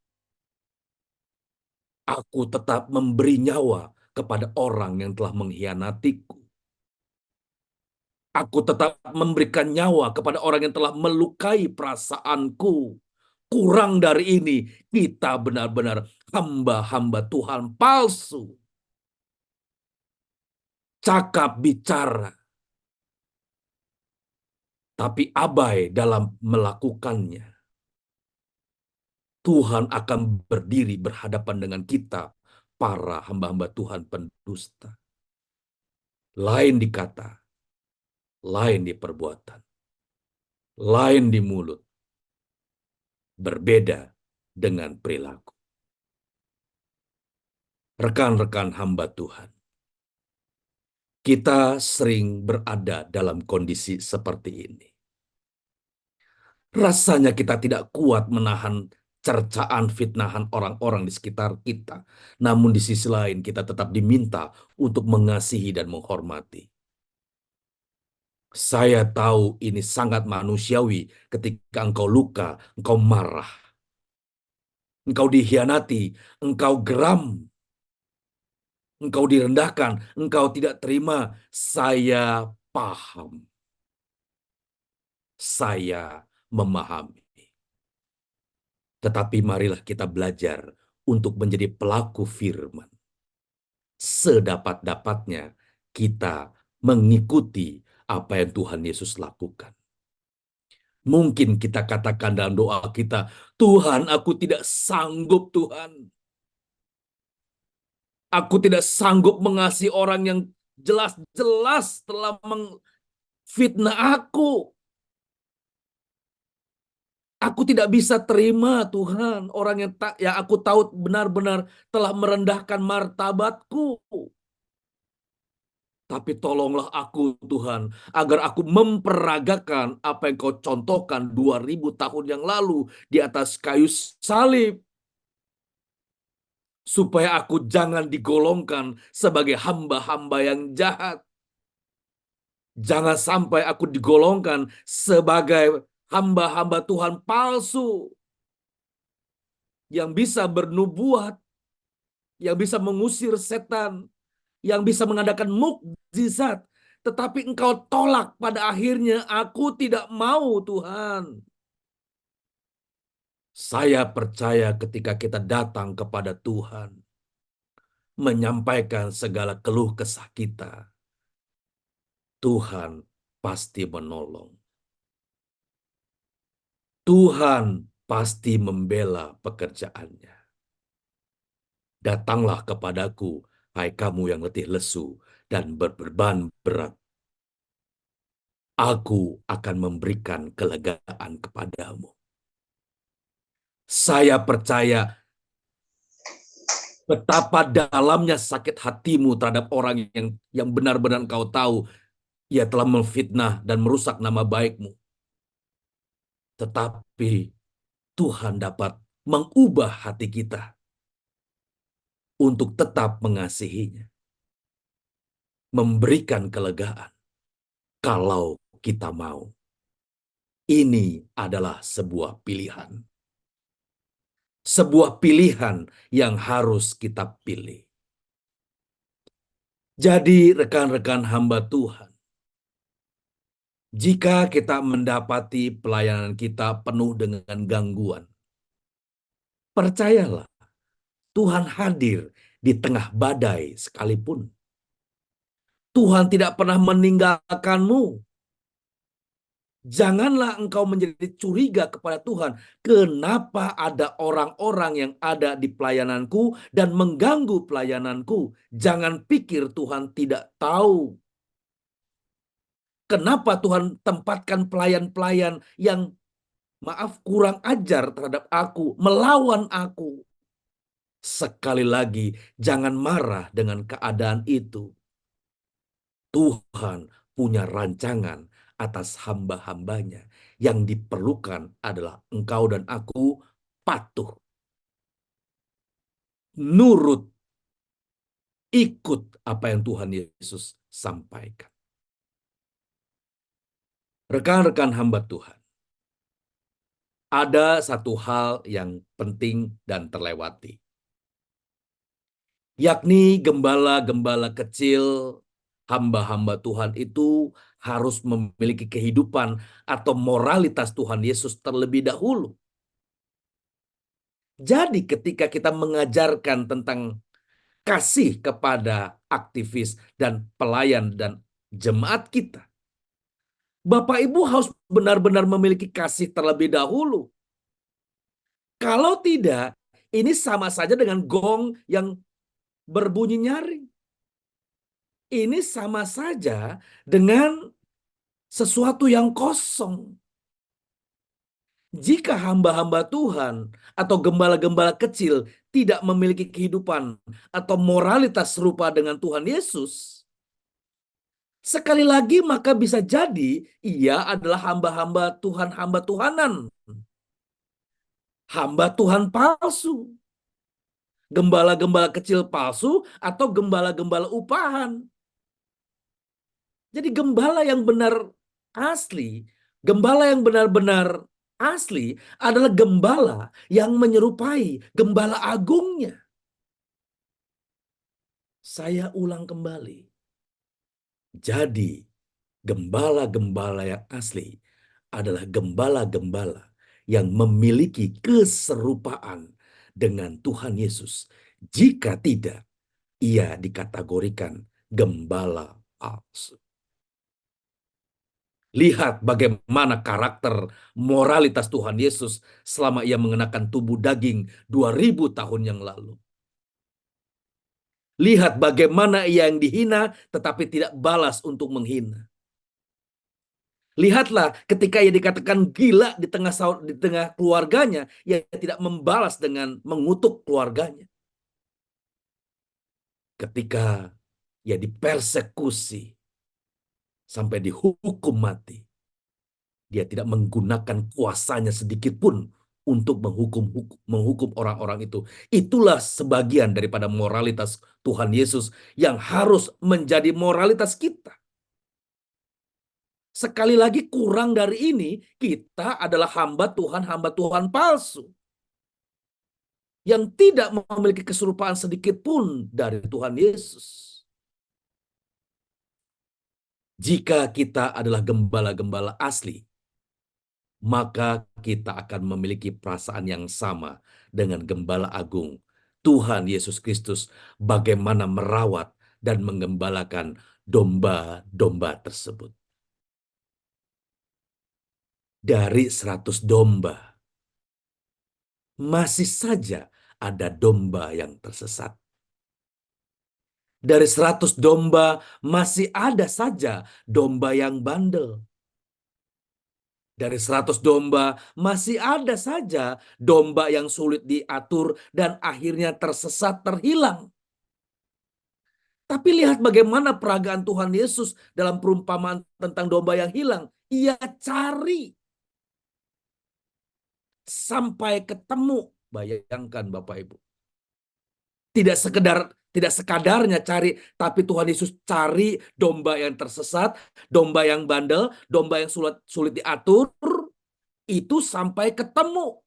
Aku tetap memberi nyawa kepada orang yang telah mengkhianatiku. Aku tetap memberikan nyawa kepada orang yang telah melukai perasaanku. Kurang dari ini, kita benar-benar hamba-hamba Tuhan palsu. Cakap bicara, tapi abai dalam melakukannya. Tuhan akan berdiri berhadapan dengan kita, para hamba-hamba Tuhan pendusta. Lain di kata, lain di perbuatan, lain di mulut, berbeda dengan perilaku. Rekan-rekan hamba Tuhan, kita sering berada dalam kondisi seperti ini. Rasanya kita tidak kuat menahan cercaan fitnahan orang-orang di sekitar kita. Namun di sisi lain kita tetap diminta untuk mengasihi dan menghormati. Saya tahu ini sangat manusiawi ketika engkau luka, engkau marah, engkau dikhianati, engkau geram, engkau direndahkan, engkau tidak terima. Saya paham. Saya memahami. Tetapi marilah kita belajar untuk menjadi pelaku firman. Sedapat-dapatnya kita mengikuti apa yang Tuhan Yesus lakukan. Mungkin kita katakan dalam doa kita, Tuhan, aku tidak sanggup, Tuhan. Aku tidak sanggup mengasihi orang yang jelas-jelas telah mengfitnah aku. Aku tidak bisa terima, Tuhan, orang yang aku tahu benar-benar telah merendahkan martabatku. Tapi tolonglah aku, Tuhan, agar aku memperagakan apa yang Kau contohkan 2000 tahun yang lalu di atas kayu salib. Supaya aku jangan digolongkan sebagai hamba-hamba yang jahat. Jangan sampai aku digolongkan sebagai hamba-hamba Tuhan palsu yang bisa bernubuat, yang bisa mengusir setan, yang bisa mengadakan mukjizat, tetapi Engkau tolak pada akhirnya. Aku tidak mau, Tuhan. Saya percaya ketika kita datang kepada Tuhan, menyampaikan segala keluh kesah kita, Tuhan pasti menolong. Tuhan pasti membela pekerjaannya. Datanglah kepadaku, hai kamu yang letih lesu dan berbeban berat. Aku akan memberikan kelegaan kepadamu. Saya percaya betapa dalamnya sakit hatimu terhadap orang yang benar-benar engkau tahu ia telah memfitnah dan merusak nama baikmu. Tetapi Tuhan dapat mengubah hati kita untuk tetap mengasihinya. Memberikan kelegaan kalau kita mau. Ini adalah sebuah pilihan. Sebuah pilihan yang harus kita pilih. Jadi rekan-rekan hamba Tuhan, jika kita mendapati pelayanan kita penuh dengan gangguan, percayalah, Tuhan hadir di tengah badai sekalipun. Tuhan tidak pernah meninggalkanmu. Janganlah engkau menjadi curiga kepada Tuhan. Kenapa ada orang-orang yang ada di pelayananku dan mengganggu pelayananku? Jangan pikir Tuhan tidak tahu. Kenapa Tuhan tempatkan pelayan-pelayan yang kurang ajar terhadap aku, melawan aku? Sekali lagi, jangan marah dengan keadaan itu. Tuhan punya rancangan atas hamba-hambanya. Yang diperlukan adalah engkau dan aku patuh, nurut, ikut apa yang Tuhan Yesus sampaikan. Rekan-rekan hamba Tuhan, ada satu hal yang penting dan terlewati, yakni gembala-gembala kecil, hamba-hamba Tuhan itu harus memiliki kehidupan atau moralitas Tuhan Yesus terlebih dahulu. Jadi ketika kita mengajarkan tentang kasih kepada aktivis dan pelayan dan jemaat kita, Bapak Ibu harus benar-benar memiliki kasih terlebih dahulu. Kalau tidak, ini sama saja dengan gong yang berbunyi nyaring. Ini sama saja dengan sesuatu yang kosong. Jika hamba-hamba Tuhan atau gembala-gembala kecil tidak memiliki kehidupan atau moralitas serupa dengan Tuhan Yesus, sekali lagi maka bisa jadi ia adalah hamba-hamba Tuhan, hamba Tuhanan, hamba Tuhan palsu, gembala-gembala kecil palsu atau gembala-gembala upahan. Jadi gembala yang benar asli, gembala yang benar-benar asli adalah gembala yang menyerupai gembala agungnya. Saya ulang kembali. Jadi gembala-gembala yang asli adalah gembala-gembala yang memiliki keserupaan dengan Tuhan Yesus. Jika tidak, ia dikategorikan gembala palsu. Lihat bagaimana karakter moralitas Tuhan Yesus selama ia mengenakan tubuh daging 2000 tahun yang lalu. Lihat bagaimana ia yang dihina tetapi tidak balas untuk menghina. Lihatlah ketika ia dikatakan gila di tengah keluarganya, ia tidak membalas dengan mengutuk keluarganya. Ketika ia dipersekusi sampai dihukum mati, dia tidak menggunakan kuasanya sedikit pun untuk menghukum orang-orang itu. Itulah sebagian daripada moralitas Tuhan Yesus yang harus menjadi moralitas kita. Sekali lagi kurang dari ini, kita adalah hamba Tuhan palsu. Yang tidak memiliki keserupaan sedikit pun dari Tuhan Yesus. Jika kita adalah gembala-gembala asli, maka kita akan memiliki perasaan yang sama dengan Gembala Agung, Tuhan Yesus Kristus, bagaimana merawat dan menggembalakan domba-domba tersebut. Dari 100 domba, masih saja ada domba yang tersesat. Dari 100 domba, masih ada saja domba yang bandel. Dari 100 domba, masih ada saja domba yang sulit diatur dan akhirnya tersesat, terhilang. Tapi lihat bagaimana peragaan Tuhan Yesus dalam perumpamaan tentang domba yang hilang. Ia cari sampai ketemu. Bayangkan Bapak Ibu. Tidak sekadarnya cari, tapi Tuhan Yesus cari domba yang tersesat, domba yang bandel, domba yang sulit diatur, itu sampai ketemu.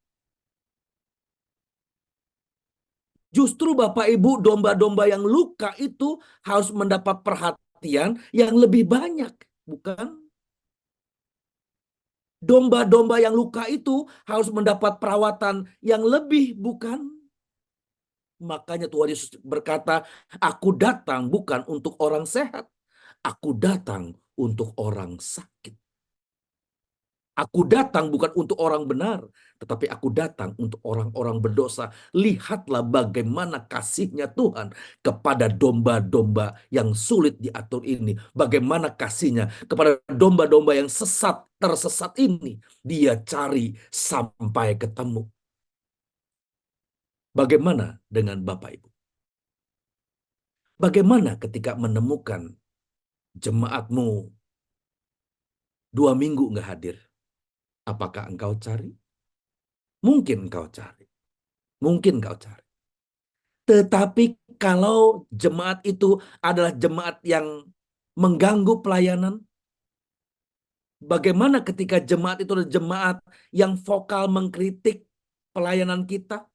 Justru Bapak Ibu, domba-domba yang luka itu harus mendapat perhatian yang lebih banyak, bukan? Domba-domba yang luka itu harus mendapat perawatan yang lebih, bukan? Makanya Tuhan Yesus berkata, aku datang bukan untuk orang sehat. Aku datang untuk orang sakit. Aku datang bukan untuk orang benar, tetapi aku datang untuk orang-orang berdosa. Lihatlah bagaimana kasihnya Tuhan kepada domba-domba yang sulit diatur ini. Bagaimana kasihnya kepada domba-domba yang tersesat ini. Dia cari sampai ketemu. Bagaimana dengan Bapak Ibu? Bagaimana ketika menemukan jemaatmu 2 minggu nggak hadir? Apakah engkau cari? Mungkin engkau cari. Mungkin engkau cari. Tetapi kalau jemaat itu adalah jemaat yang mengganggu pelayanan, bagaimana ketika jemaat itu adalah jemaat yang vokal mengkritik pelayanan kita?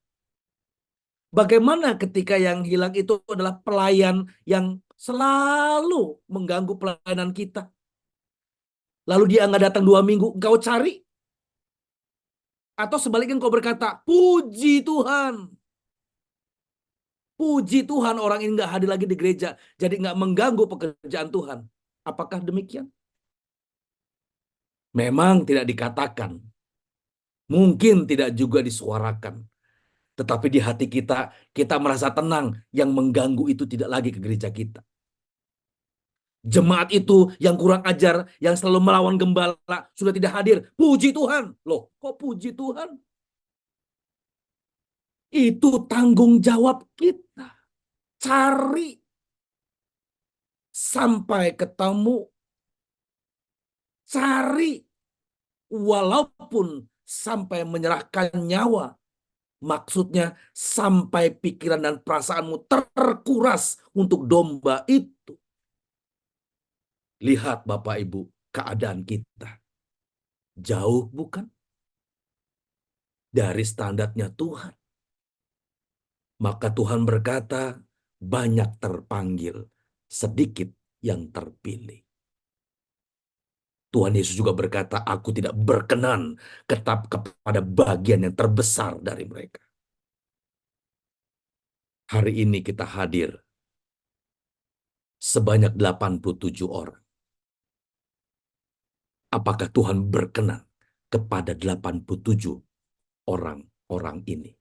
Bagaimana ketika yang hilang itu adalah pelayan yang selalu mengganggu pelayanan kita? lalu dia nggak datang 2 minggu, engkau cari? Atau sebaliknya engkau berkata, puji Tuhan. Puji Tuhan orang ini nggak hadir lagi di gereja, jadi nggak mengganggu pekerjaan Tuhan. Apakah demikian? Memang tidak dikatakan, mungkin tidak juga disuarakan. Tetapi di hati kita, kita merasa tenang, yang mengganggu itu tidak lagi ke gereja kita. Jemaat itu yang kurang ajar, yang selalu melawan gembala, sudah tidak hadir. Puji Tuhan. Loh, kok puji Tuhan? Itu tanggung jawab kita. Cari sampai ketemu. Cari walaupun sampai menyerahkan nyawa. Maksudnya sampai pikiran dan perasaanmu terkuras untuk domba itu. Lihat Bapak Ibu, keadaan kita. Jauh bukan? Dari standarnya Tuhan. Maka Tuhan berkata, banyak terpanggil, sedikit yang terpilih. Tuhan Yesus juga berkata, aku tidak berkenan kepada bagian yang terbesar dari mereka. Hari ini kita hadir sebanyak 87 orang. Apakah Tuhan berkenan kepada 87 orang-orang ini?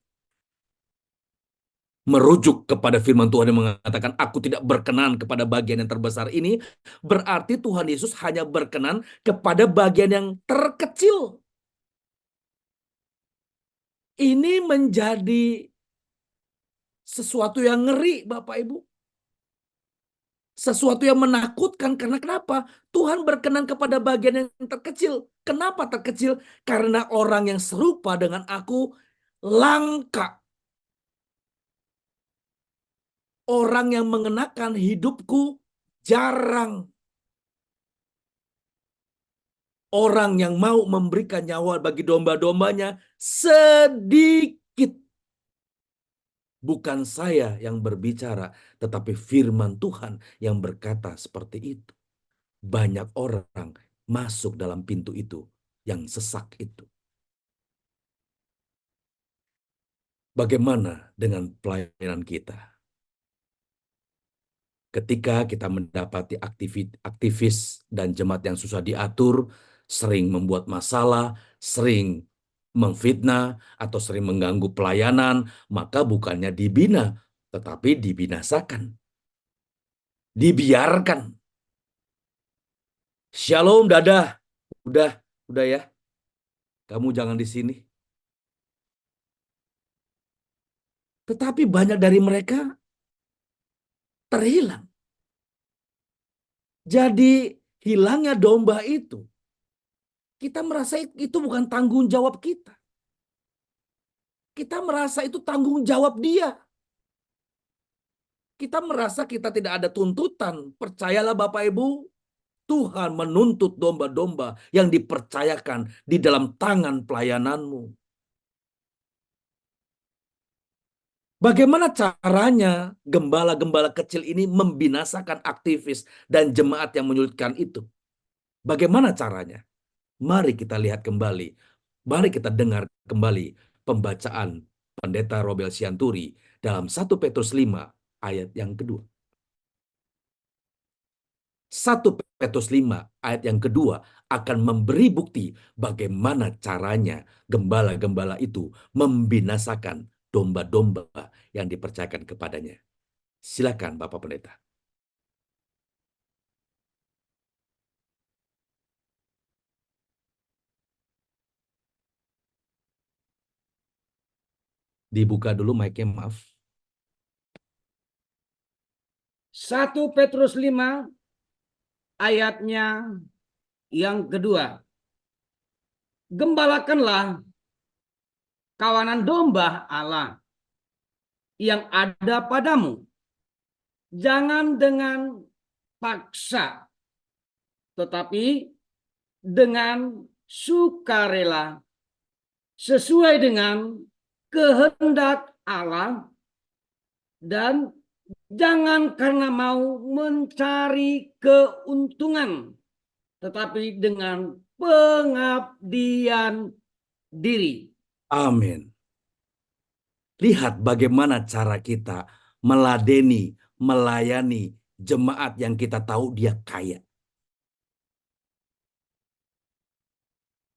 Merujuk kepada firman Tuhan yang mengatakan, aku tidak berkenan kepada bagian yang terbesar ini, berarti Tuhan Yesus hanya berkenan kepada bagian yang terkecil. Ini menjadi sesuatu yang ngeri, Bapak Ibu. Sesuatu yang menakutkan, karena kenapa? Tuhan berkenan kepada bagian yang terkecil. Kenapa terkecil? Karena orang yang serupa dengan aku langka. Orang yang mengenakan hidupku jarang. Orang yang mau memberikan nyawa bagi domba-dombanya sedikit. Bukan saya yang berbicara, tetapi firman Tuhan yang berkata seperti itu. Banyak orang masuk dalam pintu itu yang sesak itu. Bagaimana dengan pelayanan kita? Ketika kita mendapati aktivis dan jemaat yang susah diatur, sering membuat masalah, sering memfitnah, atau sering mengganggu pelayanan, maka bukannya dibina, tetapi dibinasakan. Dibiarkan. Shalom, dadah. Udah ya. Kamu jangan di sini. Tetapi banyak dari mereka terhilang. Jadi hilangnya domba itu, kita merasa itu bukan tanggung jawab kita. Kita merasa itu tanggung jawab dia. Kita merasa kita tidak ada tuntutan. Percayalah Bapak Ibu, Tuhan menuntut domba-domba yang dipercayakan di dalam tangan pelayananmu. Bagaimana caranya gembala-gembala kecil ini membinasakan aktivis dan jemaat yang menyulitkan itu? Bagaimana caranya? Mari kita lihat kembali. Mari kita dengar kembali pembacaan Pendeta Robel Sianturi dalam 1 Petrus 5 ayat yang kedua. 1 Petrus 5 ayat yang kedua akan memberi bukti bagaimana caranya gembala-gembala itu membinasakan domba-domba yang dipercayakan kepadanya. Silakan Bapak Pendeta. Dibuka dulu mic-nya, maaf. 1 Petrus 5 ayatnya yang kedua. Gembalakanlah kawanan domba Allah yang ada padamu. Jangan dengan paksa, tetapi dengan sukarela, sesuai dengan kehendak Allah, dan jangan karena mau mencari keuntungan, tetapi dengan pengabdian diri. Amin. Lihat bagaimana cara kita meladeni, melayani jemaat yang kita tahu dia kaya.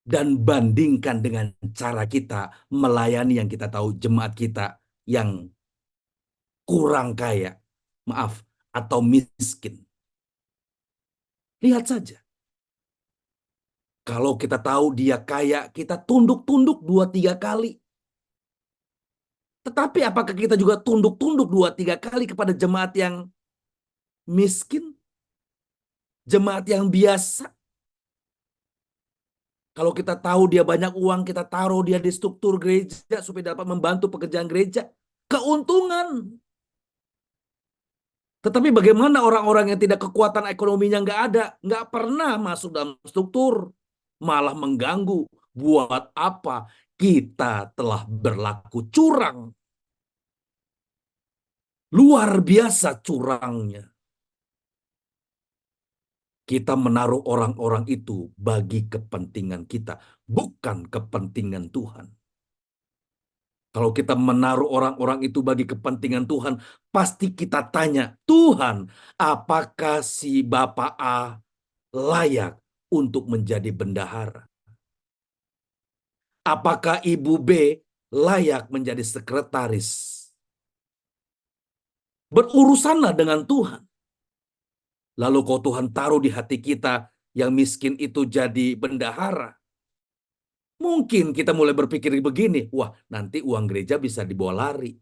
Dan bandingkan dengan cara kita melayani yang kita tahu jemaat kita yang kurang kaya, maaf, atau miskin. Lihat saja. Kalau kita tahu dia kaya, kita tunduk-tunduk 2-3 kali. Tetapi apakah kita juga tunduk-tunduk 2-3 kali kepada jemaat yang miskin? Jemaat yang biasa? Kalau kita tahu dia banyak uang, kita taruh dia di struktur gereja supaya dapat membantu pekerjaan gereja. Keuntungan. Tetapi bagaimana orang-orang yang tidak kekuatan ekonominya nggak pernah masuk dalam struktur, malah mengganggu. Buat apa? Kita telah berlaku curang. Luar biasa curangnya. Kita menaruh orang-orang itu bagi kepentingan kita, bukan kepentingan Tuhan. Kalau kita menaruh orang-orang itu bagi kepentingan Tuhan, pasti kita tanya, Tuhan, apakah si Bapak A layak untuk menjadi bendahara? Apakah Ibu B layak menjadi sekretaris? Berurusanlah dengan Tuhan. Lalu kalau Tuhan taruh di hati kita yang miskin itu jadi bendahara, mungkin kita mulai berpikir begini, wah nanti uang gereja bisa dibawa lari.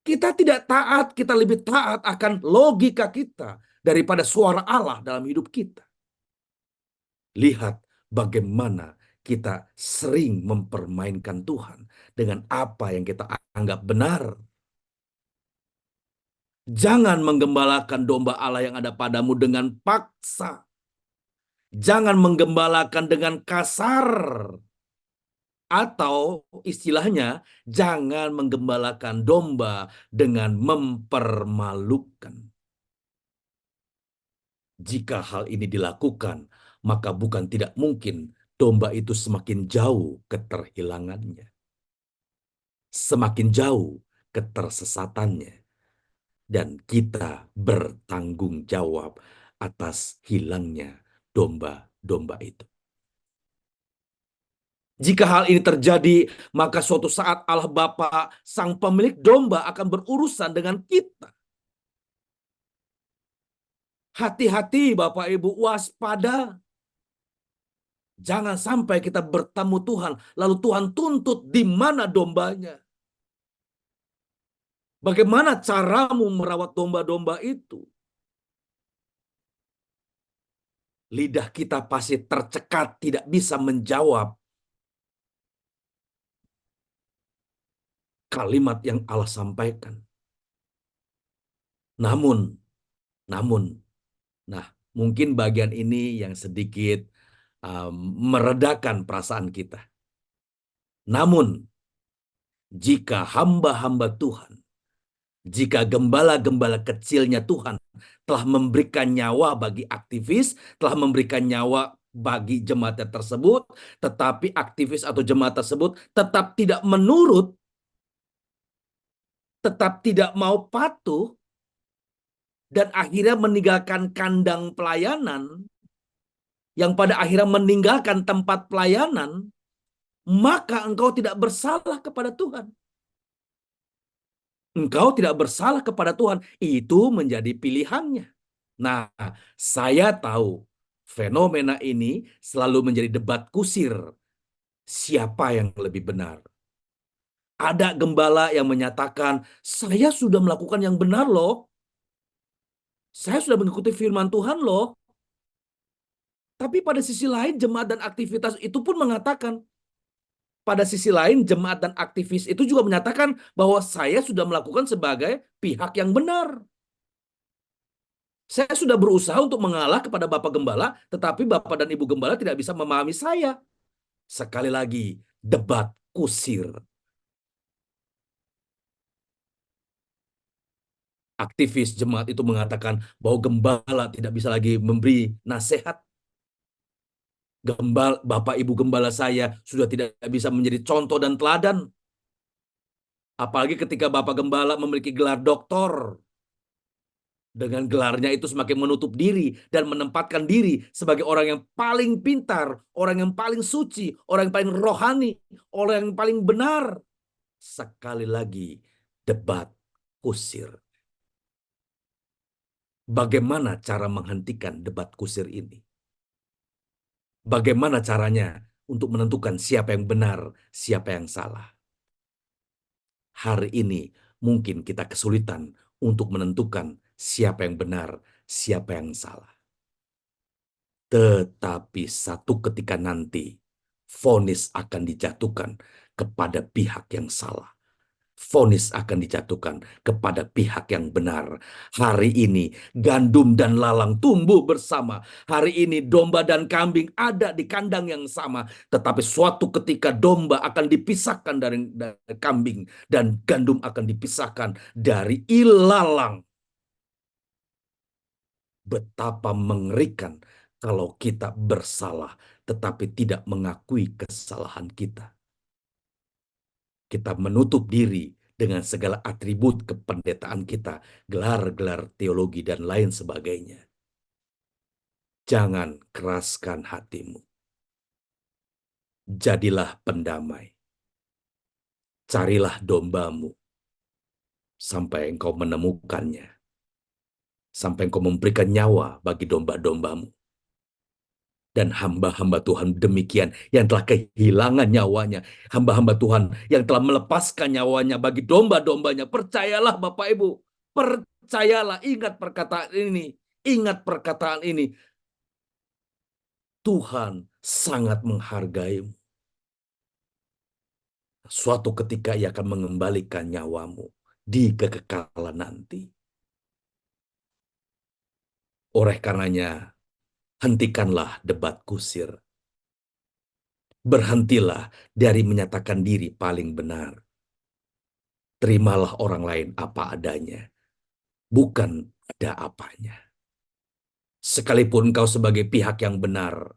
Kita tidak taat, kita lebih taat akan logika kita daripada suara Allah dalam hidup kita. Lihat bagaimana kita sering mempermainkan Tuhan dengan apa yang kita anggap benar. Jangan menggembalakan domba Allah yang ada padamu dengan paksa. Jangan menggembalakan dengan kasar. Atau istilahnya, jangan menggembalakan domba dengan mempermalukan. Jika hal ini dilakukan, maka bukan tidak mungkin domba itu semakin jauh keterhilangannya. Semakin jauh ketersesatannya. Dan kita bertanggung jawab atas hilangnya domba-domba itu. Jika hal ini terjadi, maka suatu saat Allah Bapa, Sang Pemilik domba akan berurusan dengan kita. Hati-hati Bapak Ibu, waspada. Jangan sampai kita bertemu Tuhan, lalu Tuhan tuntut di mana dombanya. Bagaimana caramu merawat domba-domba itu? Lidah kita pasti tercekat, tidak bisa menjawab kalimat yang Allah sampaikan. Namun, nah mungkin bagian ini yang sedikit meredakan perasaan kita. Namun, jika hamba-hamba Tuhan, jika gembala-gembala kecilnya Tuhan telah memberikan nyawa bagi aktivis, telah memberikan nyawa bagi jemaat tersebut, tetapi aktivis atau jemaat tersebut tetap tidak menurut, tetap tidak mau patuh, dan akhirnya meninggalkan kandang pelayanan, yang pada akhirnya meninggalkan tempat pelayanan, maka engkau tidak bersalah kepada Tuhan. Engkau tidak bersalah kepada Tuhan. Itu menjadi pilihannya. Nah, saya tahu fenomena ini selalu menjadi debat kusir. Siapa yang lebih benar? Ada gembala yang menyatakan, saya sudah melakukan yang benar loh. Saya sudah mengikuti firman Tuhan loh. Tapi pada sisi lain jemaat dan aktivitas itu pun mengatakan, pada sisi lain jemaat dan aktivis itu juga menyatakan bahwa saya sudah melakukan sebagai pihak yang benar. Saya sudah berusaha untuk mengalah kepada Bapak Gembala, tetapi Bapak dan Ibu Gembala tidak bisa memahami saya. Sekali lagi, debat kusir. Aktivis jemaat itu mengatakan bahwa gembala tidak bisa lagi memberi nasihat. Bapak Ibu gembala saya sudah tidak bisa menjadi contoh dan teladan. Apalagi ketika Bapak Gembala memiliki gelar doktor. Dengan gelarnya itu semakin menutup diri dan menempatkan diri sebagai orang yang paling pintar, orang yang paling suci, orang yang paling rohani, orang yang paling benar. Sekali lagi, debat kusir. Bagaimana cara menghentikan debat kusir ini? Bagaimana caranya untuk menentukan siapa yang benar, siapa yang salah? Hari ini mungkin kita kesulitan untuk menentukan siapa yang benar, siapa yang salah. Tetapi satu ketika nanti, vonis akan dijatuhkan kepada pihak yang salah. Vonis akan dijatuhkan kepada pihak yang benar. Hari ini gandum dan lalang tumbuh bersama. Hari ini domba dan kambing ada di kandang yang sama. Tetapi suatu ketika domba akan dipisahkan dari kambing dan gandum akan dipisahkan dari ilalang. Betapa mengerikan kalau kita bersalah tetapi tidak mengakui kesalahan kita. Kita menutup diri dengan segala atribut kependetaan kita, gelar-gelar teologi dan lain sebagainya. Jangan keraskan hatimu. Jadilah pendamai. Carilah dombamu sampai engkau menemukannya. Sampai engkau memberikan nyawa bagi domba-dombamu. Dan hamba-hamba Tuhan demikian yang telah kehilangan nyawanya. Hamba-hamba Tuhan yang telah melepaskan nyawanya bagi domba-dombanya. Percayalah Bapak Ibu. Percayalah, ingat perkataan ini. Ingat perkataan ini. Tuhan sangat menghargaimu. Suatu ketika Ia akan mengembalikan nyawamu di kekekalan nanti. Oleh karenanya, hentikanlah debat kusir. Berhentilah dari menyatakan diri paling benar. Terimalah orang lain apa adanya, bukan ada apanya. Sekalipun engkau sebagai pihak yang benar,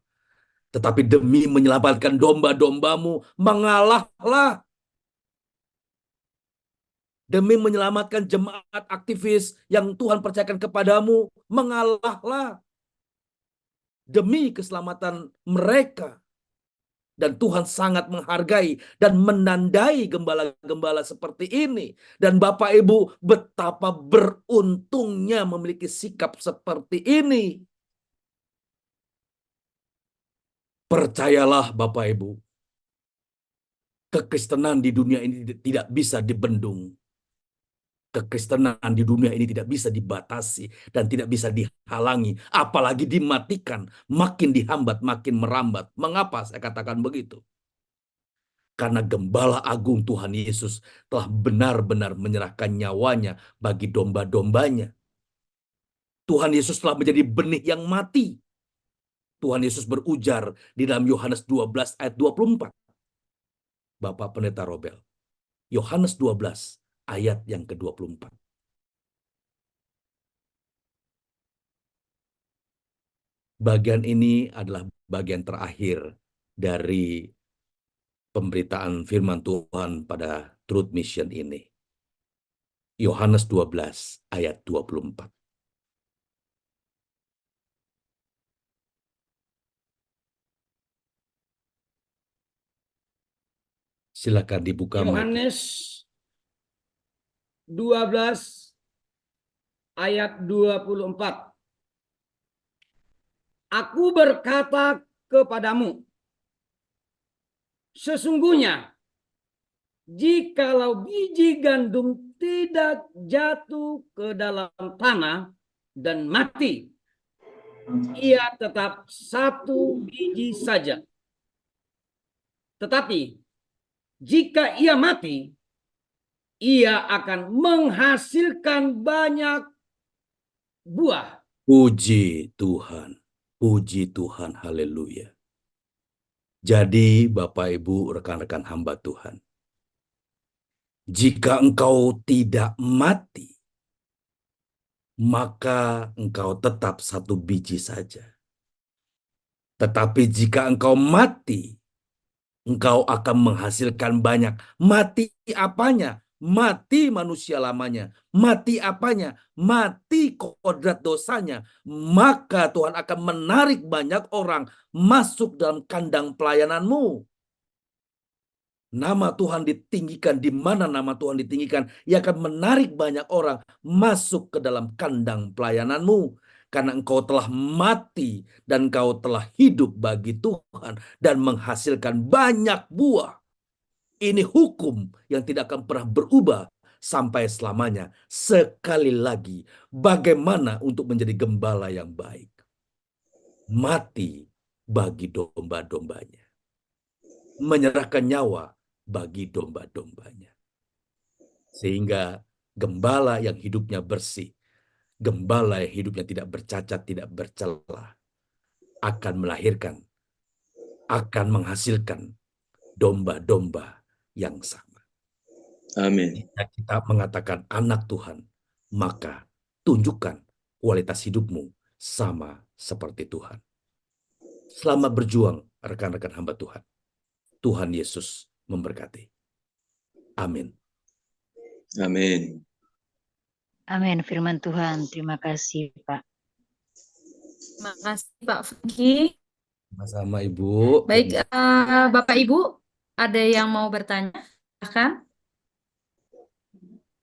tetapi demi menyelamatkan domba-dombamu, mengalahlah. Demi menyelamatkan jemaat aktivis yang Tuhan percayakan kepadamu, mengalahlah. Demi keselamatan mereka. Dan Tuhan sangat menghargai dan menandai gembala-gembala seperti ini. Dan Bapak Ibu, betapa beruntungnya memiliki sikap seperti ini. Percayalah Bapak Ibu, kekristenan di dunia ini tidak bisa dibendung. Kekristenan di dunia ini tidak bisa dibatasi dan tidak bisa dihalangi, apalagi dimatikan, makin dihambat, makin merambat. Mengapa saya katakan begitu? Karena Gembala Agung Tuhan Yesus telah benar-benar menyerahkan nyawanya bagi domba-dombanya. Tuhan Yesus telah menjadi benih yang mati. Tuhan Yesus berujar di dalam Yohanes 12 ayat 24. Bapak Pendeta Robel. Yohanes 12 ayat yang ke-24. Bagian ini adalah bagian terakhir dari pemberitaan firman Tuhan pada Truth Mission ini. Yohanes 12 ayat 24. Silakan dibuka mic. Yohanes 12 ayat 24. Aku berkata kepadamu, sesungguhnya jikalau biji gandum tidak jatuh ke dalam tanah dan mati, ia tetap satu biji saja. Tetapi jika ia mati, ia akan menghasilkan banyak buah. Puji Tuhan. Puji Tuhan. Haleluya. Jadi Bapak Ibu rekan-rekan hamba Tuhan, jika engkau tidak mati, maka engkau tetap satu biji saja. Tetapi jika engkau mati, engkau akan menghasilkan banyak. Mati apanya? Mati manusia lamanya. Mati apanya? Mati kodrat dosanya. Maka Tuhan akan menarik banyak orang masuk dalam kandang pelayananmu. Nama Tuhan ditinggikan. Di mana nama Tuhan ditinggikan, Ia akan menarik banyak orang masuk ke dalam kandang pelayananmu. Karena engkau telah mati dan engkau telah hidup bagi Tuhan dan menghasilkan banyak buah. Ini hukum yang tidak akan pernah berubah sampai selamanya. Sekali lagi, bagaimana untuk menjadi gembala yang baik? Mati bagi domba-dombanya. Menyerahkan nyawa bagi domba-dombanya. Sehingga gembala yang hidupnya bersih, gembala yang hidupnya tidak bercacat, tidak bercela, akan melahirkan, akan menghasilkan domba-domba yang sama. Amin. Jika kita mengatakan anak Tuhan, maka tunjukkan kualitas hidupmu sama seperti Tuhan. Selamat berjuang, rekan-rekan hamba Tuhan. Tuhan Yesus memberkati. Amin. Amin. Amin. Firman Tuhan. Terima kasih, Pak. Terima kasih Pak Franky. Sama-sama Ibu. Baik, Bapak Ibu, ada yang mau bertanya? Silahkan.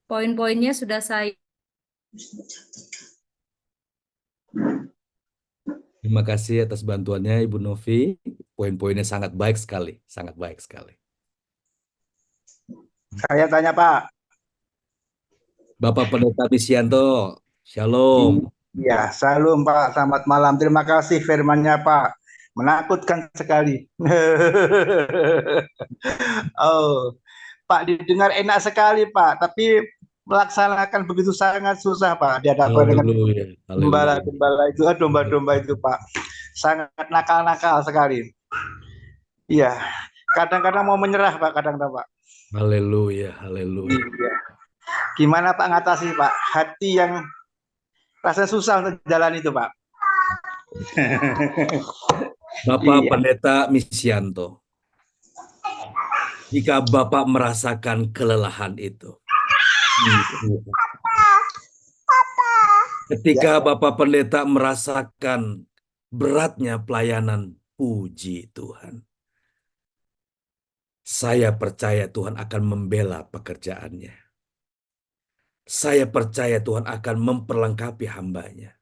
Poin-poinnya sudah saya. Terima kasih atas bantuannya Ibu Novi. Poin-poinnya sangat baik sekali, sangat baik sekali. Saya tanya Pak. Bapak Pendeta Misianto, Shalom. Iya, salam Pak. Selamat malam. Terima kasih firman-Nya Pak. Menakutkan sekali. Oh, Pak, didengar enak sekali Pak, tapi melaksanakan begitu sangat susah Pak. Dihadapkan dengan Haleluya, haleluya. gembala-gembala itu, domba-domba itu Pak. Sangat nakal-nakal sekali. Iya, kadang-kadang mau menyerah Pak, kadang-kadang Pak. Haleluya, haleluya. Iya. Gimana Pak ngatasi Pak? Hati yang rasa susah untuk jalan itu Pak. Bapak Iya. Pendeta Misianto, jika Bapak merasakan kelelahan itu, ketika Bapak Pendeta merasakan beratnya pelayanan, puji Tuhan. Saya percaya Tuhan akan membela pekerjaannya. Saya percaya Tuhan akan memperlengkapi hambanya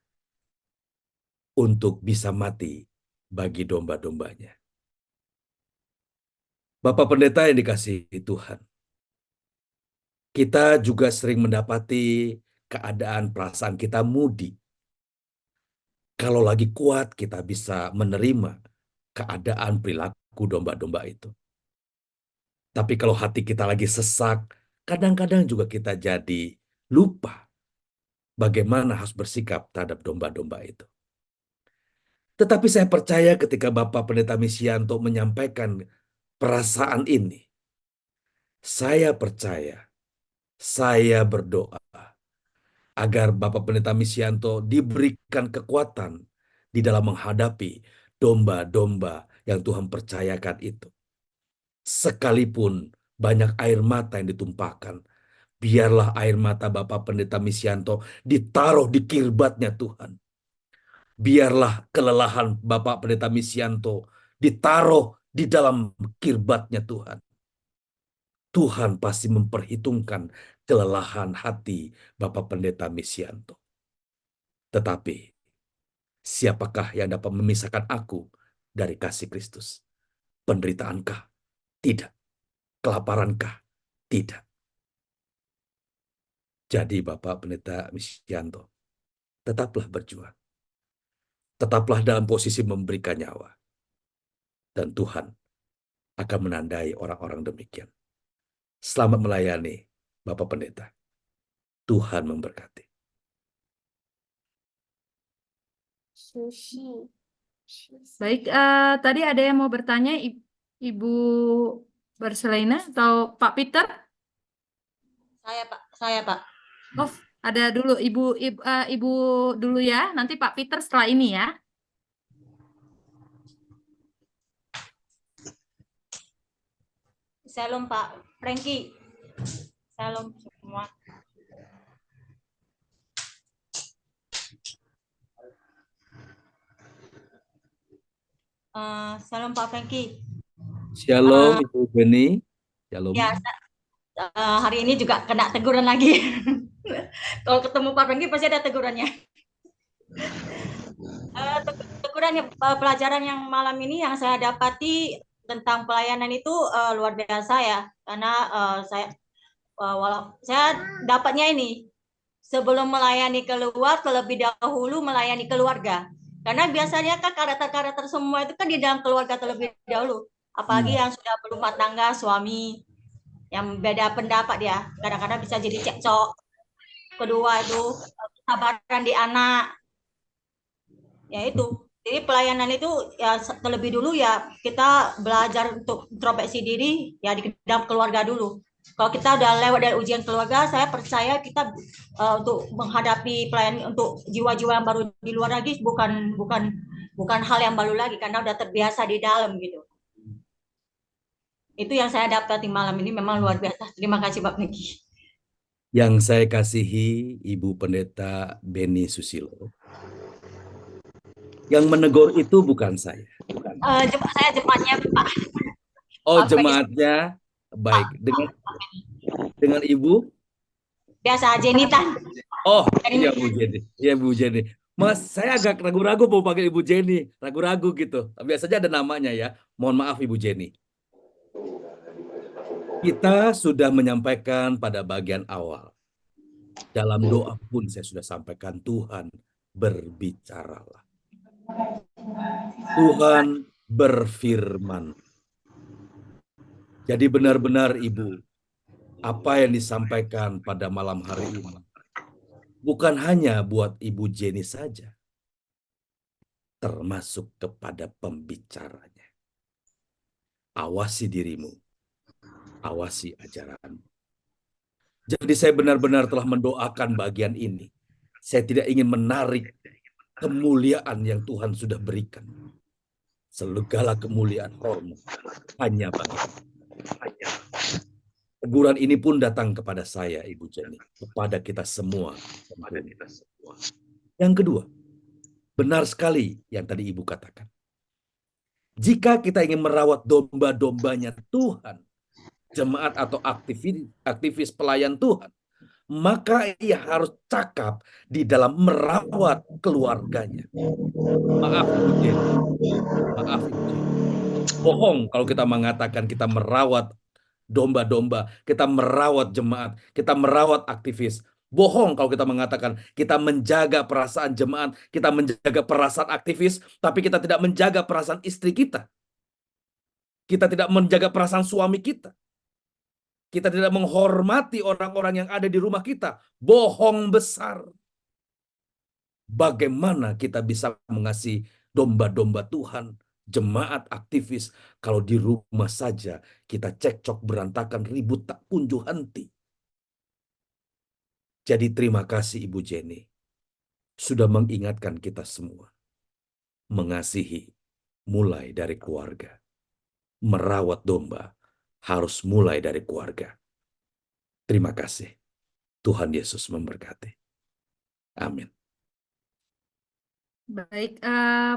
untuk bisa mati bagi domba-dombanya. Bapak Pendeta yang dikasihi Tuhan, kita juga sering mendapati keadaan perasaan kita mudi. Kalau lagi kuat, kita bisa menerima keadaan perilaku domba-domba itu. Tapi kalau hati kita lagi sesak, kadang-kadang juga kita jadi lupa bagaimana harus bersikap terhadap domba-domba itu. Tetapi saya percaya ketika Bapak Pendeta Misianto menyampaikan perasaan ini, saya percaya, saya berdoa agar Bapak Pendeta Misianto diberikan kekuatan di dalam menghadapi domba-domba yang Tuhan percayakan itu. Sekalipun banyak air mata yang ditumpahkan, biarlah air mata Bapak Pendeta Misianto ditaruh di kirbatnya Tuhan. Biarlah kelelahan Bapak Pendeta Misianto ditaruh di dalam kirbatnya Tuhan. Tuhan pasti memperhitungkan kelelahan hati Bapak Pendeta Misianto. Tetapi, siapakah yang dapat memisahkan aku dari kasih Kristus? Penderitaankah? Tidak. Kelaparankah? Tidak. Jadi Bapak Pendeta Misianto, tetaplah berjuang. Tetaplah dalam posisi memberikan nyawa. Dan Tuhan akan menandai orang-orang demikian. Selamat melayani Bapak Pendeta. Tuhan memberkati. Baik, tadi ada yang mau bertanya, Ibu Barcelina atau Pak Peter? Saya Pak. Oh, ada dulu Ibu dulu ya, nanti Pak Peter setelah ini ya. Shalom Pak Frankie. Shalom semua. Shalom Pak Frankie. Shalom Ibu Beni. Shalom. Ya, hari ini juga kena teguran lagi. Kalau ketemu Pak Frankie pasti ada tegurannya. Tegurannya pelajaran yang malam ini yang saya dapati tentang pelayanan itu luar biasa ya, karena saya dapatnya ini sebelum melayani keluar terlebih dahulu melayani keluarga, karena biasanya kan karakter-karakter semua itu kan di dalam keluarga terlebih dahulu, apalagi yang sudah berumah tangga, suami yang beda pendapat ya, kadang-kadang bisa jadi cekcok. Kedua itu kesabaran di anak, ya itu. Jadi pelayanan itu ya terlebih dulu ya kita belajar untuk introspeksi diri ya di dalam keluarga dulu. Kalau kita udah lewat dari ujian keluarga, saya percaya kita untuk menghadapi pelayanan untuk jiwa-jiwa yang baru di luar lagi bukan hal yang baru lagi karena udah terbiasa di dalam gitu. Itu yang saya dapat di malam ini memang luar biasa. Terima kasih Pak Niki. Yang saya kasihi Ibu Pendeta Beni Susilo. Yang menegur itu bukan saya. Saya jemaatnya Pak. Oh, jemaatnya. Baik. Dengan Ibu? Biasa Jenitan. Oh, iya Bu Jenny. Iya Bu Jenny. Mas, saya agak ragu-ragu mau panggil Ibu Jenny. Ragu-ragu gitu. Biasanya ada namanya ya. Mohon maaf Ibu Jenny. Kita sudah menyampaikan pada bagian awal. Dalam doa pun saya sudah sampaikan, Tuhan berbicaralah. Tuhan berfirman. Jadi benar-benar Ibu, apa yang disampaikan pada malam hari ini bukan hanya buat Ibu Jenny saja, termasuk kepada pembicaranya. Awasi dirimu, awasi ajaranmu. Jadi saya benar-benar telah mendoakan bagian ini. Saya tidak ingin menarik kemuliaan yang Tuhan sudah berikan. Segala kemuliaan hormat hanya bagi Tuhan. Teguran ini pun datang kepada saya, Ibu Jenny, kepada kita semua. Yang kedua, benar sekali yang tadi Ibu katakan. Jika kita ingin merawat domba-dombanya Tuhan, jemaat atau aktivis pelayan Tuhan, maka ia harus cakap di dalam merawat keluarganya. Maaf Ibu Jenny. Maaf Ibu Jenny. Bohong kalau kita mengatakan kita merawat domba-domba, kita merawat jemaat, kita merawat aktivis. Bohong kalau kita mengatakan kita menjaga perasaan jemaat, kita menjaga perasaan aktivis, tapi kita tidak menjaga perasaan istri kita. Kita tidak menjaga perasaan suami kita. Kita tidak menghormati orang-orang yang ada di rumah kita. Bohong besar. Bagaimana kita bisa mengasihi domba-domba Tuhan, jemaat aktivis, kalau di rumah saja kita cekcok berantakan, ribut tak kunjung henti. Jadi terima kasih Ibu Jenny sudah mengingatkan kita semua. Mengasihi mulai dari keluarga. Merawat domba harus mulai dari keluarga. Terima kasih. Tuhan Yesus memberkati. Amin. Baik,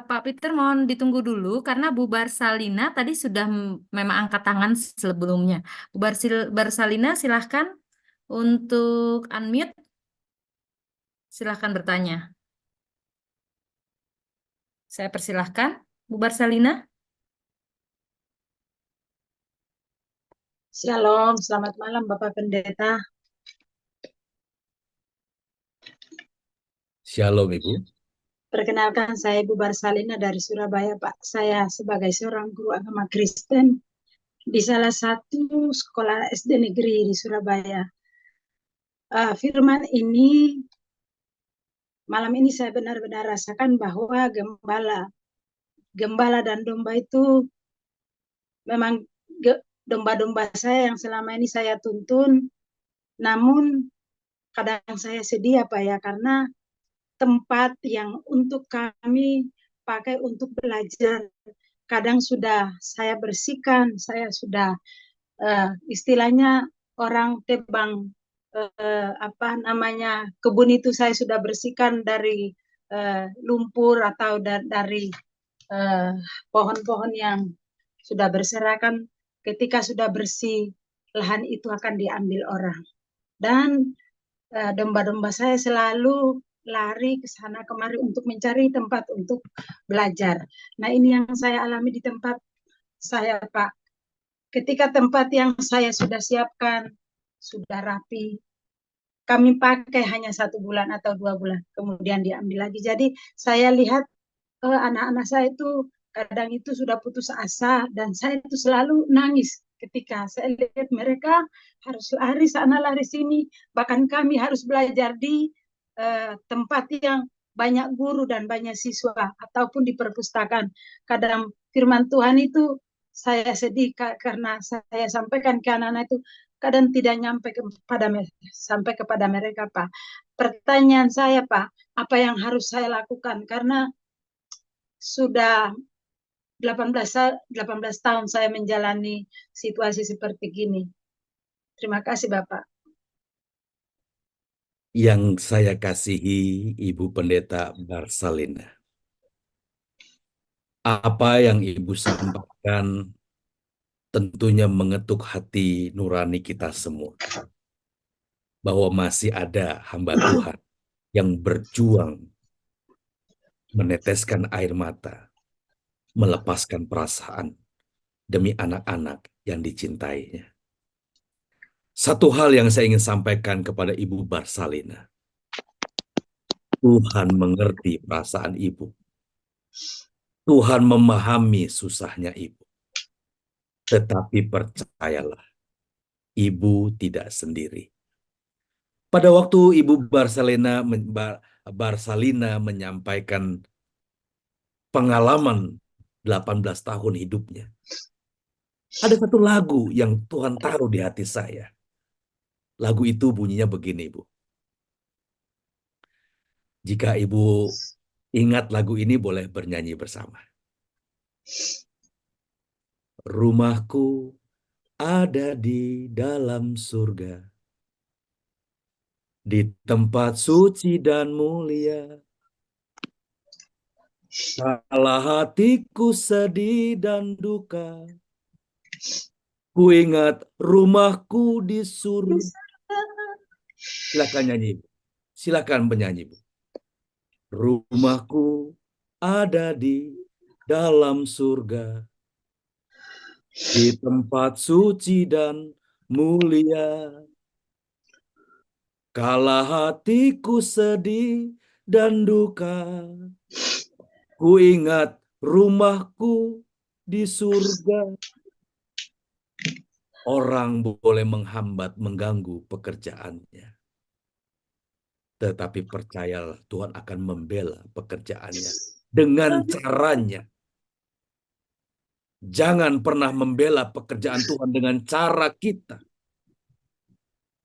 Pak Peter mohon ditunggu dulu karena Bu Barsalina tadi sudah memang angkat tangan sebelumnya. Bu Barsalina silahkan untuk unmute. Silahkan bertanya. Saya persilahkan, Bu Barsalina. Shalom, selamat malam Bapak Pendeta. Shalom Ibu. Perkenalkan saya Ibu Barsalina dari Surabaya Pak. Saya sebagai seorang guru agama Kristen di salah satu sekolah SD negeri di Surabaya. Firman ini, malam ini saya benar-benar rasakan bahwa gembala dan domba itu memang domba-domba saya yang selama ini saya tuntun, namun kadang saya sedih karena tempat yang untuk kami pakai untuk belajar kadang sudah saya bersihkan, saya sudah istilahnya orang tebang kebun itu saya sudah bersihkan dari lumpur atau dari pohon-pohon yang sudah berserakan. Ketika sudah bersih, lahan itu akan diambil orang. Dan domba-domba saya selalu lari ke sana kemari untuk mencari tempat untuk belajar. Nah, ini yang saya alami di tempat saya, Pak. Ketika tempat yang saya sudah siapkan sudah rapi, kami pakai hanya 1 bulan atau 2 bulan, kemudian diambil lagi. Jadi saya lihat anak-anak saya itu kadang itu sudah putus asa, dan saya itu selalu nangis ketika saya lihat mereka harus lari sana lari sini. Bahkan kami harus belajar di tempat yang banyak guru dan banyak siswa ataupun di perpustakaan. Kadang firman Tuhan itu saya sedih karena saya sampaikan ke anak-anak itu kadang tidak sampai kepada mereka, Pak. Pertanyaan saya, Pak, apa yang harus saya lakukan? Karena sudah 18 tahun saya menjalani situasi seperti gini. Terima kasih, Bapak. Yang saya kasihi Ibu Pendeta Barsalina, apa yang Ibu sampaikan tentunya mengetuk hati nurani kita semua, bahwa masih ada hamba Tuhan yang berjuang meneteskan air mata, melepaskan perasaan demi anak-anak yang dicintainya. Satu hal yang saya ingin sampaikan kepada Ibu Barsalina, Tuhan mengerti perasaan Ibu. Tuhan memahami susahnya Ibu. Tetapi percayalah, Ibu tidak sendiri. Pada waktu Ibu Barsalina menyampaikan pengalaman 18 tahun hidupnya, ada satu lagu yang Tuhan taruh di hati saya. Lagu itu bunyinya begini, Ibu. Jika Ibu ingat lagu ini, boleh bernyanyi bersama. Rumahku ada di dalam surga, di tempat suci dan mulia. Kala hatiku sedih dan duka, ku ingat rumahku di surga. Silakan nyanyi, Ibu. Silakan penyanyi, Bu. Rumahku ada di dalam surga, di tempat suci dan mulia. Kala hatiku sedih dan duka, ku ingat rumahku di surga. Orang boleh menghambat, mengganggu pekerjaannya. Tetapi percayalah, Tuhan akan membela pekerjaannya dengan caranya. Jangan pernah membela pekerjaan Tuhan dengan cara kita.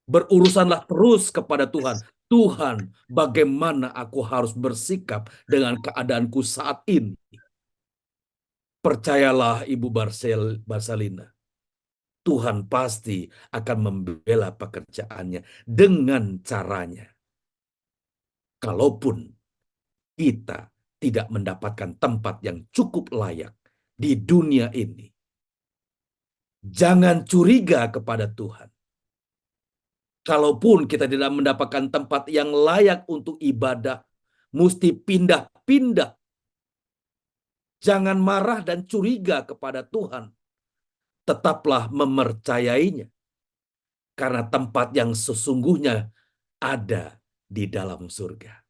Berurusanlah terus kepada Tuhan. Tuhan, bagaimana aku harus bersikap dengan keadaanku saat ini? Percayalah Ibu Barsalina, Tuhan pasti akan membela pekerjaannya dengan caranya. Kalaupun kita tidak mendapatkan tempat yang cukup layak di dunia ini, jangan curiga kepada Tuhan. Kalaupun kita tidak mendapatkan tempat yang layak untuk ibadah, mesti pindah-pindah. Jangan marah dan curiga kepada Tuhan. Tetaplah mempercayainya. Karena tempat yang sesungguhnya ada di dalam surga.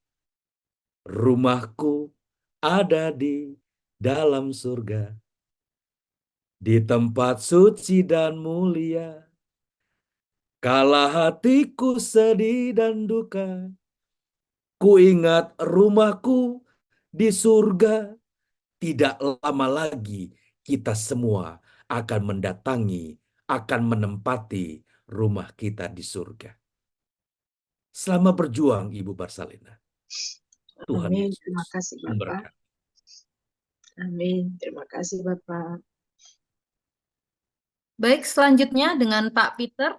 Rumahku ada di dalam surga, di tempat suci dan mulia. Kala hatiku sedih dan duka, ku ingat rumahku di surga. Tidak lama lagi kita semua akan mendatangi, akan menempati rumah kita di surga. Selamat berjuang, Ibu Barsalina. Tuhan Amin. Yesus Terima kasih, Bapak. memberkati. Amin. Terima kasih, Bapak. Baik, selanjutnya dengan Pak Peter.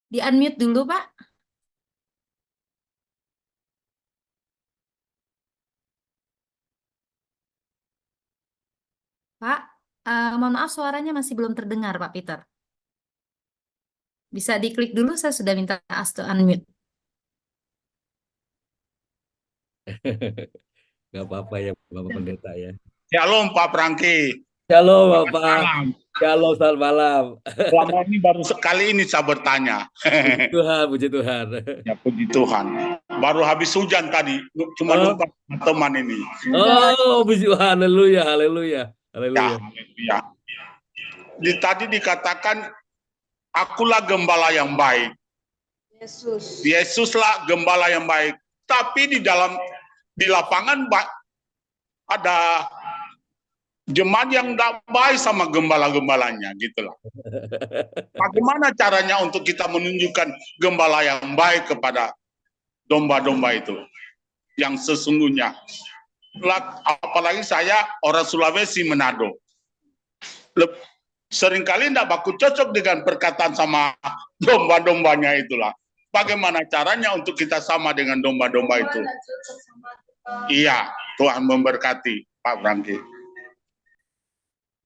Di-unmute dulu, Pak. Pak, mohon maaf suaranya masih belum terdengar, Pak Peter. Bisa diklik dulu, saya sudah minta Asto unmute. Nggak apa-apa ya Bapak Pendeta ya. Shalom Pak Franky. Shalom Selamat Bapak. malam. Shalom, selamat malam. Selama ini baru sekali ini saya bertanya. Puji Tuhan, puji Tuhan. Ya puji Tuhan. Baru habis hujan tadi, cuma Oh. lupa teman ini. Oh, puji Tuhan, haleluya, haleluya, Ya, haleluya. haleluya. Tadi dikatakan, akulah gembala yang baik. Yesus. Yesuslah gembala yang baik. Tapi di lapangan ada jemaat yang tidak baik sama gembala-gembalanya, gitulah. Bagaimana caranya untuk kita menunjukkan gembala yang baik kepada domba-domba itu yang sesungguhnya? Apalagi saya orang Sulawesi Manado. Seringkali tidak baku cocok dengan perkataan sama domba-dombanya itulah. Bagaimana caranya untuk kita sama dengan domba-domba itu? Iya, Tuhan memberkati Pak Franky.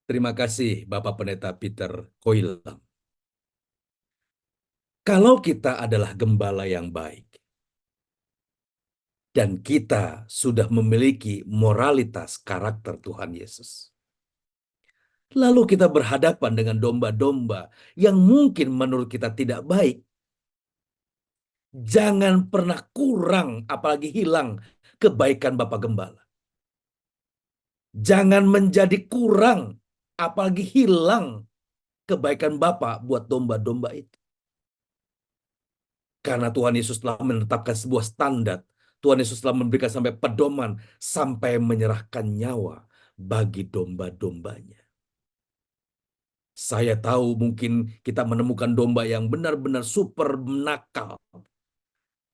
Terima kasih Bapak Pendeta Peter Koilam. Kalau kita adalah gembala yang baik, dan kita sudah memiliki moralitas karakter Tuhan Yesus, lalu kita berhadapan dengan domba-domba yang mungkin menurut kita tidak baik, jangan pernah kurang, apalagi hilang kebaikan Bapak Gembala. Jangan menjadi kurang, apalagi hilang kebaikan Bapak buat domba-domba itu. Karena Tuhan Yesus telah menetapkan sebuah standar. Tuhan Yesus telah memberikan sampai pedoman, sampai menyerahkan nyawa bagi domba-dombanya. Saya tahu mungkin kita menemukan domba yang benar-benar super nakal,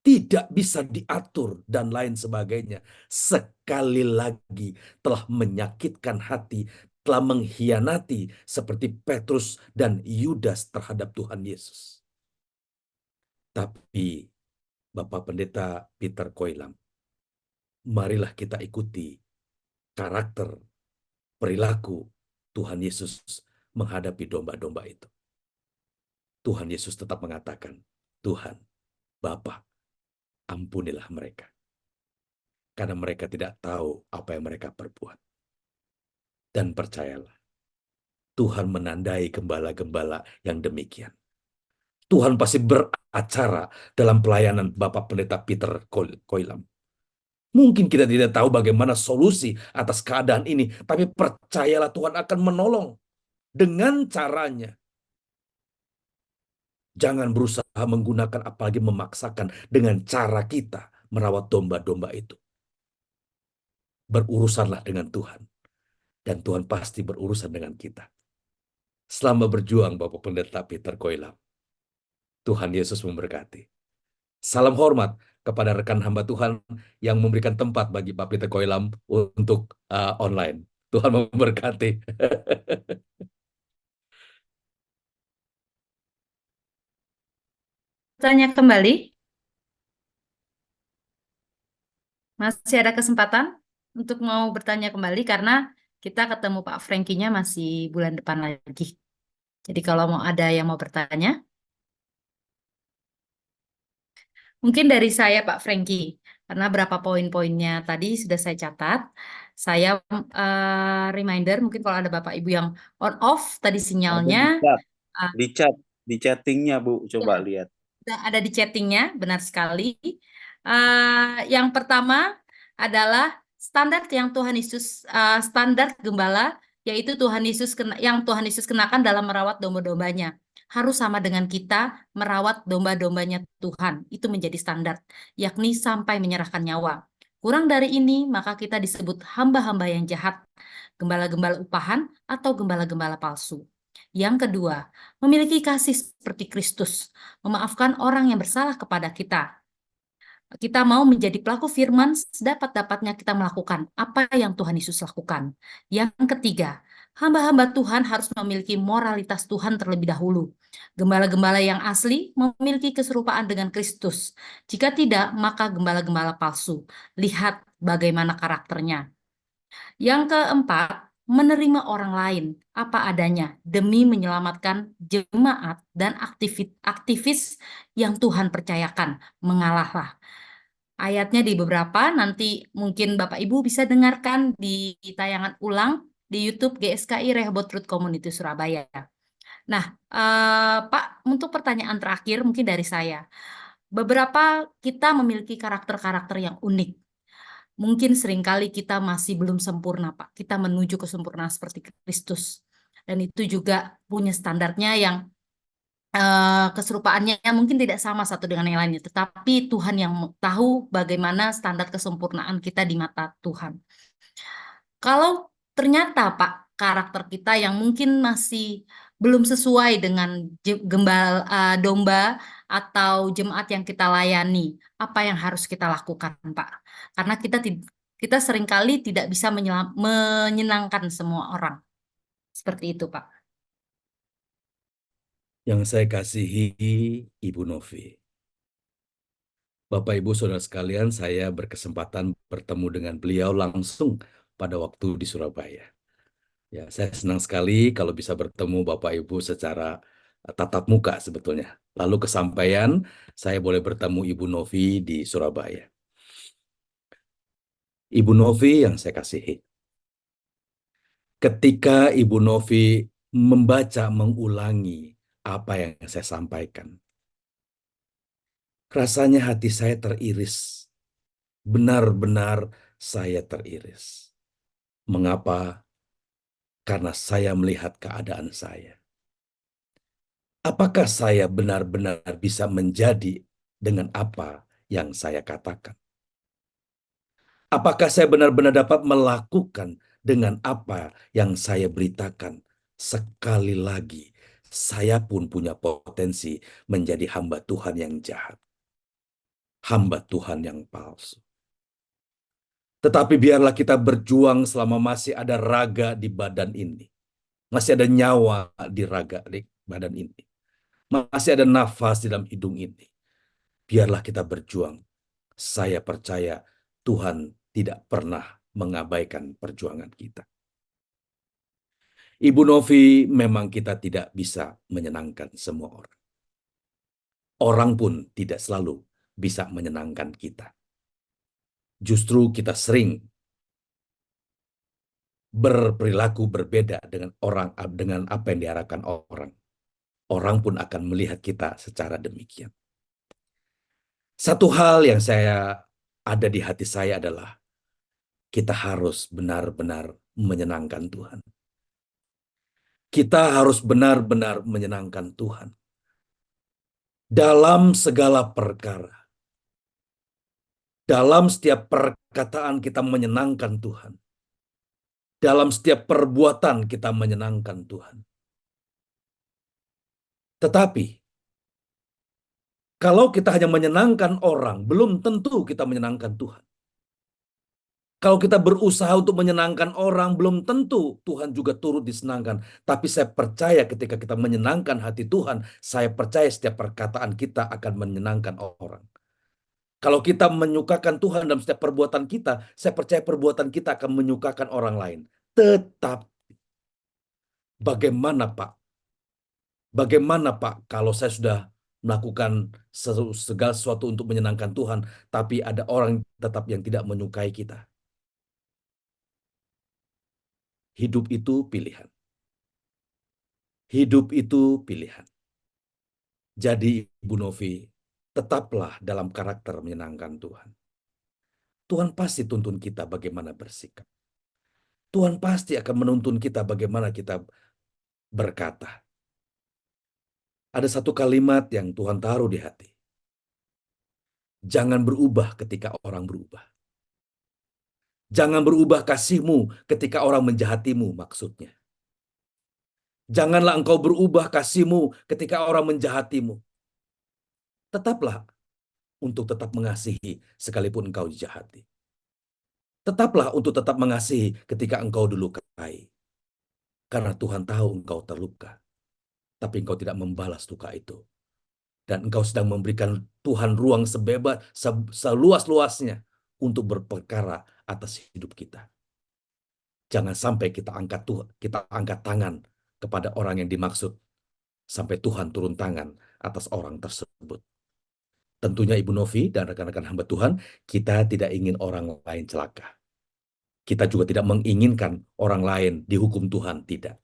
tidak bisa diatur dan lain sebagainya. Sekali lagi telah menyakitkan hati, telah mengkhianati seperti Petrus dan Yudas terhadap Tuhan Yesus. Tapi Bapak Pendeta Peter Koilam, marilah kita ikuti karakter, perilaku Tuhan Yesus menghadapi domba-domba itu. Tuhan Yesus tetap mengatakan, Tuhan, Bapa, ampunilah mereka. Karena mereka tidak tahu apa yang mereka perbuat. Dan percayalah, Tuhan menandai gembala-gembala yang demikian. Tuhan pasti beracara dalam pelayanan Bapak Pendeta Peter Koilam. Mungkin kita tidak tahu bagaimana solusi atas keadaan ini, tapi percayalah Tuhan akan menolong dengan caranya. Jangan berusaha menggunakan apalagi memaksakan dengan cara kita merawat domba-domba itu. Berurusanlah dengan Tuhan. Dan Tuhan pasti berurusan dengan kita. Selamat berjuang Bapak Pendeta Peter Koilam. Tuhan Yesus memberkati. Salam hormat kepada rekan hamba Tuhan yang memberikan tempat bagi Pak Peter Koilam untuk online. Tuhan memberkati. Tanya kembali. Masih ada kesempatan untuk mau bertanya kembali karena kita ketemu Pak Franky-nya masih bulan depan lagi. Jadi kalau mau ada yang mau bertanya. Mungkin dari saya Pak Franky, karena berapa poin-poinnya tadi sudah saya catat. Saya reminder mungkin kalau ada Bapak Ibu yang on off tadi sinyalnya. Di chattingnya Bu, coba lihat. Ada di chattingnya, benar sekali. Yang pertama adalah standar yang Tuhan Yesus, standar gembala, yaitu yang Tuhan Yesus kenakan dalam merawat domba-dombanya. Harus sama dengan kita merawat domba-dombanya Tuhan. Itu menjadi standar, yakni sampai menyerahkan nyawa. Kurang dari ini, maka kita disebut hamba-hamba yang jahat, gembala-gembala upahan atau gembala-gembala palsu. Yang kedua, memiliki kasih seperti Kristus, memaafkan orang yang bersalah kepada kita. Kita mau menjadi pelaku firman, sedapat-dapatnya kita melakukan apa yang Tuhan Yesus lakukan. Yang ketiga, hamba-hamba Tuhan harus memiliki moralitas Tuhan terlebih dahulu. Gembala-gembala yang asli memiliki keserupaan dengan Kristus. Jika tidak, maka gembala-gembala palsu. Lihat bagaimana karakternya. Yang keempat, menerima orang lain apa adanya demi menyelamatkan jemaat dan aktivis yang Tuhan percayakan. Mengalahlah. Ayatnya di beberapa, nanti mungkin Bapak Ibu bisa dengarkan di tayangan ulang di YouTube GSKI Rehoboth Truth Community Surabaya. Nah, Pak, untuk pertanyaan terakhir mungkin dari saya. Beberapa kita memiliki karakter-karakter yang unik. Mungkin seringkali kita masih belum sempurna, Pak. Kita menuju kesempurnaan seperti Kristus. Dan itu juga punya standarnya yang keserupaannya mungkin tidak sama satu dengan yang lainnya, tetapi Tuhan yang tahu bagaimana standar kesempurnaan kita di mata Tuhan. Kalau ternyata Pak, karakter kita yang mungkin masih belum sesuai dengan domba atau jemaat yang kita layani, apa yang harus kita lakukan, Pak? Karena kita seringkali tidak bisa menyenangkan semua orang. Seperti itu, Pak. Yang saya kasihi Ibu Novi. Bapak Ibu Saudara sekalian, saya berkesempatan bertemu dengan beliau langsung pada waktu di Surabaya. Ya, saya senang sekali kalau bisa bertemu Bapak Ibu secara tatap muka sebetulnya. Lalu kesampaian saya boleh bertemu Ibu Novi di Surabaya. Ibu Novi yang saya kasihi. Ketika Ibu Novi membaca, mengulangi apa yang saya sampaikan, rasanya hati saya teriris. Benar-benar saya teriris. Mengapa? Karena saya melihat keadaan saya. Apakah saya benar-benar bisa menjadi dengan apa yang saya katakan? Apakah saya benar-benar dapat melakukan dengan apa yang saya beritakan? Sekali lagi, saya pun punya potensi menjadi hamba Tuhan yang jahat. Hamba Tuhan yang palsu. Tetapi biarlah kita berjuang selama masih ada raga di badan ini. Masih ada nyawa di raga di badan ini. Masih ada nafas di dalam hidung ini. Biarlah kita berjuang. Saya percaya Tuhan tidak pernah mengabaikan perjuangan kita. Ibu Novi, memang kita tidak bisa menyenangkan semua orang. Orang pun tidak selalu bisa menyenangkan kita. Justru kita sering berperilaku berbeda dengan orang, dengan apa yang diharapkan orang. Orang pun akan melihat kita secara demikian. Satu hal yang ada di hati saya adalah kita harus benar-benar menyenangkan Tuhan. Kita harus benar-benar menyenangkan Tuhan dalam segala perkara. Dalam setiap perkataan kita menyenangkan Tuhan. Dalam setiap perbuatan kita menyenangkan Tuhan. Tetapi, kalau kita hanya menyenangkan orang, belum tentu kita menyenangkan Tuhan. Kalau kita berusaha untuk menyenangkan orang, belum tentu Tuhan juga turut disenangkan. Tapi saya percaya ketika kita menyenangkan hati Tuhan, saya percaya setiap perkataan kita akan menyenangkan orang. Kalau kita menyukakan Tuhan dalam setiap perbuatan kita, saya percaya perbuatan kita akan menyukakan orang lain. Tetap, bagaimana Pak? Bagaimana Pak kalau saya sudah melakukan segala sesuatu untuk menyenangkan Tuhan, tapi ada orang tetap yang tidak menyukai kita? Hidup itu pilihan. Hidup itu pilihan. Jadi Ibu Novi, tetaplah dalam karakter menyenangkan Tuhan. Tuhan pasti tuntun kita bagaimana bersikap. Tuhan pasti akan menuntun kita bagaimana kita berkata. Ada satu kalimat yang Tuhan taruh di hati. Jangan berubah ketika orang berubah. Jangan berubah kasihmu ketika orang menjahatimu, maksudnya. Janganlah engkau berubah kasihmu ketika orang menjahatimu. Tetaplah untuk tetap mengasihi sekalipun engkau dijahati. Tetaplah untuk tetap mengasihi ketika engkau dilukai. Karena Tuhan tahu engkau terluka, tapi engkau tidak membalas luka itu. Dan engkau sedang memberikan Tuhan ruang seluas-luasnya untuk berperkara atas hidup kita. Jangan sampai kita angkat tangan kepada orang yang dimaksud, sampai Tuhan turun tangan atas orang tersebut. Tentunya Ibu Novi dan rekan-rekan hamba Tuhan, kita tidak ingin orang lain celaka. Kita juga tidak menginginkan orang lain dihukum Tuhan, tidak.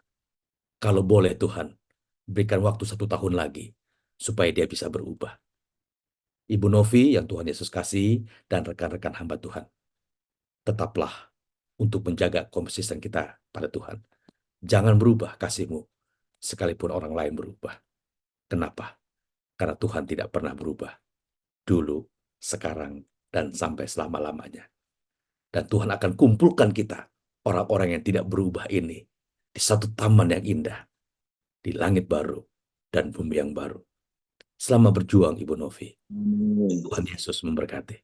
Kalau boleh Tuhan, berikan waktu 1 tahun lagi, supaya dia bisa berubah. Ibu Novi yang Tuhan Yesus kasih, dan rekan-rekan hamba Tuhan, tetaplah untuk menjaga konsisten kita pada Tuhan. Jangan berubah kasih-Mu, sekalipun orang lain berubah. Kenapa? Karena Tuhan tidak pernah berubah. Dulu, sekarang, dan sampai selama-lamanya. Dan Tuhan akan kumpulkan kita, orang-orang yang tidak berubah ini, di satu taman yang indah, di langit baru dan bumi yang baru. Selamat berjuang, Ibu Novi. Tuhan Yesus memberkati.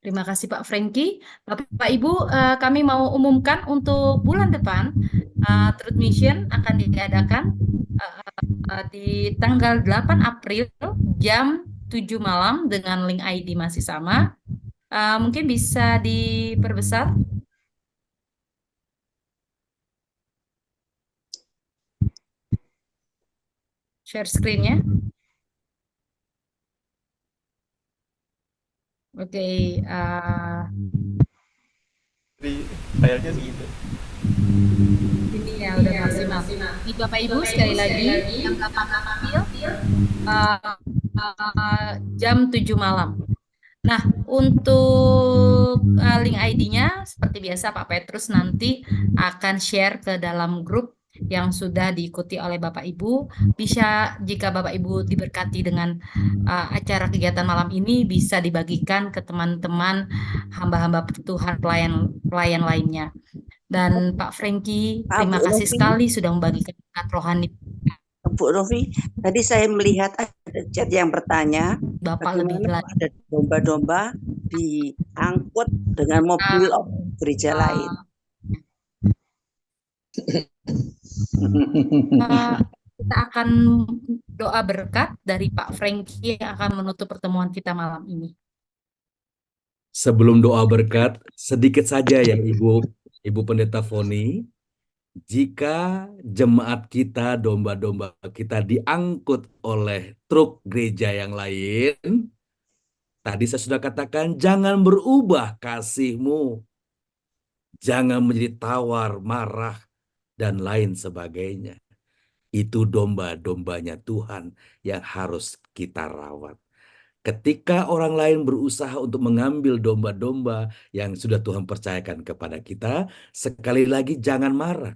Terima kasih Pak Frankie. Bapak Ibu, kami mau umumkan untuk bulan depan, Truth Mission akan diadakan di tanggal 8 April jam 7 malam dengan link ID masih sama. Mungkin bisa diperbesar. Share screen-nya. Oke, File-nya segitu. ini ya udah maksimal. Ini Bapak Ibu sekali lagi yang 8 April jam 7 malam. Nah, untuk link ID-nya seperti biasa Pak Petrus nanti akan share ke dalam grup yang sudah diikuti oleh Bapak Ibu. Bisa jika Bapak Ibu diberkati dengan acara kegiatan malam ini, bisa dibagikan ke teman-teman hamba-hamba Tuhan, pelayan lainnya. Dan Pak Frankie, terima kasih sekali sudah membagikan berkat rohani. Bu Novi, tadi saya melihat ada chat yang bertanya, Bapak lebih bagaimana jelas. ada domba-domba diangkut dengan mobil gereja lain. Kita akan doa berkat dari Pak Frankie yang akan menutup pertemuan kita malam ini. Sebelum doa berkat, sedikit saja ya Ibu Pendeta Foni. Jika jemaat kita, domba-domba kita diangkut oleh truk gereja yang lain, tadi saya sudah katakan, jangan berubah kasih-Mu. Jangan menjadi tawar, marah, dan lain sebagainya. Itu domba-dombanya Tuhan yang harus kita rawat. Ketika orang lain berusaha untuk mengambil domba-domba yang sudah Tuhan percayakan kepada kita, sekali lagi jangan marah.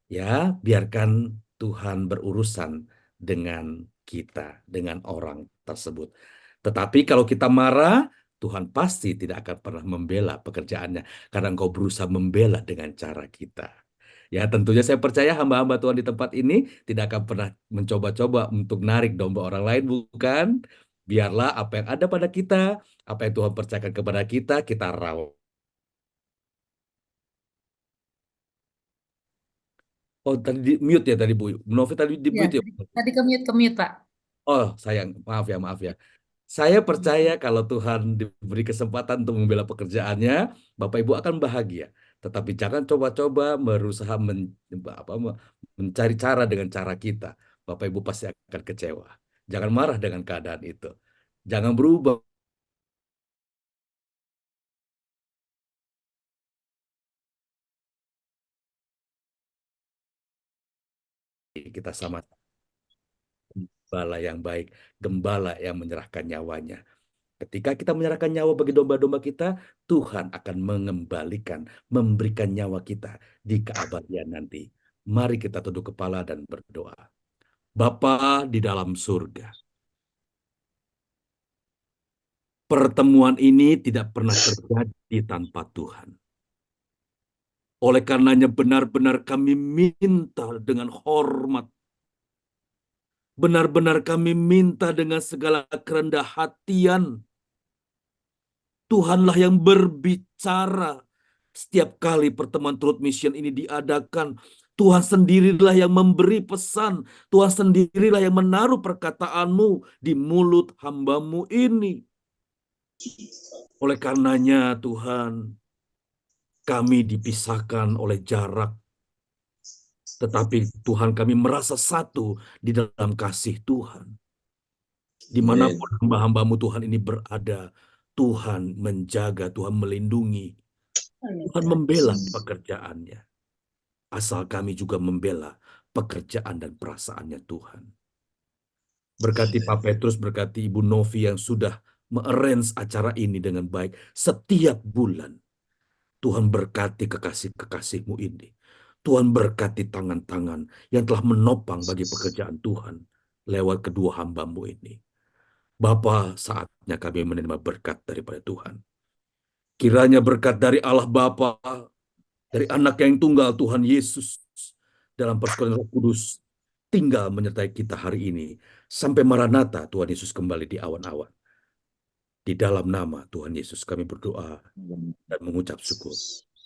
Ya, biarkan Tuhan berurusan dengan kita, dengan orang tersebut. Tetapi kalau kita marah, Tuhan pasti tidak akan pernah membela pekerjaannya, karena engkau berusaha membela dengan cara kita. Ya, tentunya saya percaya hamba-hamba Tuhan di tempat ini tidak akan pernah mencoba-coba untuk narik domba orang lain, bukan? Biarlah apa yang ada pada kita, apa yang Tuhan percayakan kepada kita, kita rawat. Oh, tadi di mute ya tadi Bu Novi, tadi di Ya, mute ya? tadi ke mute Pak. Oh, sayang, maaf ya. Saya percaya kalau Tuhan diberi kesempatan untuk membela pekerjaannya, Bapak Ibu akan bahagia. Tetapi jangan coba-coba berusaha mencari cara dengan cara kita. Bapak Ibu pasti akan kecewa. Jangan marah dengan keadaan itu. Jangan berubah. Kita sama gembala yang baik, gembala yang menyerahkan nyawanya. Ketika kita menyerahkan nyawa bagi domba-domba kita, Tuhan akan mengembalikan, memberikan nyawa kita di keabadian nanti. Mari kita tunduk kepala dan berdoa. Bapa di dalam surga, pertemuan ini tidak pernah terjadi tanpa Tuhan. Oleh karenanya benar-benar kami minta dengan hormat, Benar-benar kami minta dengan segala kerendah hatian. Tuhanlah yang berbicara. Setiap kali pertemuan Truth Mission ini diadakan, Tuhan sendirilah yang memberi pesan. Tuhan sendirilah yang menaruh perkataan-Mu di mulut hamba-Mu ini. Oleh karenanya Tuhan, kami dipisahkan oleh jarak. Tetapi Tuhan, kami merasa satu di dalam kasih Tuhan. Dimanapun hamba-hamba-Mu Tuhan ini berada, Tuhan menjaga, Tuhan melindungi, Tuhan membela pekerjaannya. Asal kami juga membela pekerjaan dan perasaannya Tuhan. Berkati Pak Petrus, berkati Ibu Novi yang sudah me-arrange acara ini dengan baik setiap bulan. Tuhan berkati kekasih-kekasih-Mu ini. Tuhan berkati tangan-tangan yang telah menopang bagi pekerjaan Tuhan lewat kedua hamba-Mu ini. Bapa, saatnya kami menerima berkat daripada Tuhan. Kiranya berkat dari Allah Bapa, dari anak yang tunggal Tuhan Yesus, dalam persekutuan Roh Kudus, tinggal menyertai kita hari ini, sampai Maranatha Tuhan Yesus kembali di awan-awan. Di dalam nama Tuhan Yesus kami berdoa dan mengucap syukur.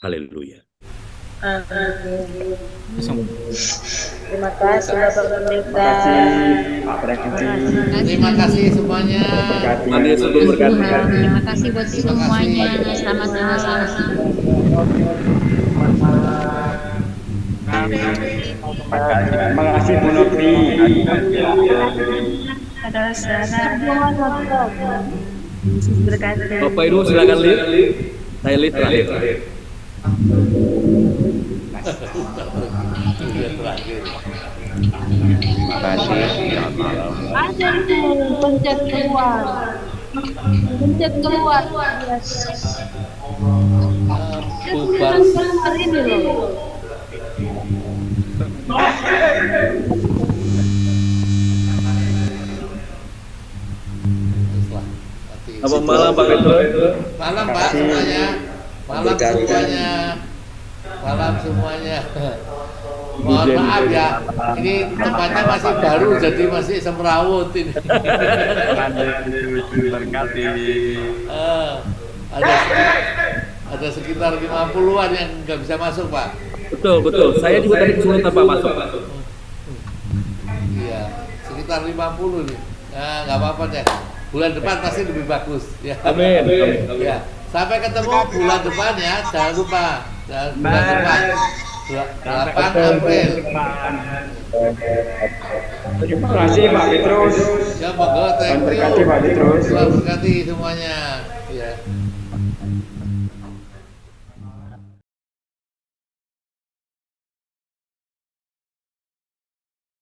Haleluya. Terima kasih Bapak Pendeta. Terima kasih semuanya. Terima kasih buat semuanya. Selamat malam. Terima kasih Bu Novi. Bapak Ibu silakan lihat. Saya lihat terakhir. Terima kasih. Selamat malam. Ada itu pencet keluar. Pencet keluar. Bubar. Keluar ini loh. Selamat malam Pak Petrus. Malam Pak semuanya. Malam semuanya. Malam semuanya. Mohon maaf ya, ini tempatnya masih baru jadi masih semrawut ini. Berkati. Ada sekitar 50-an yang nggak bisa masuk Pak. Betul. Saya juga tadi kesulitan Pak masuk. Iya, sekitar 50 nih. Nah, nggak apa-apa deh. Bulan depan pasti lebih bagus. Ya. Amin. Ya. Sampai ketemu bulan depan ya, jangan lupa. Bulan depan 8 April. Terima kasih Pak Petrus. Ya, monggo, thank you. Berkati Pak Petrus. Tuhan berkati semuanya. Ya.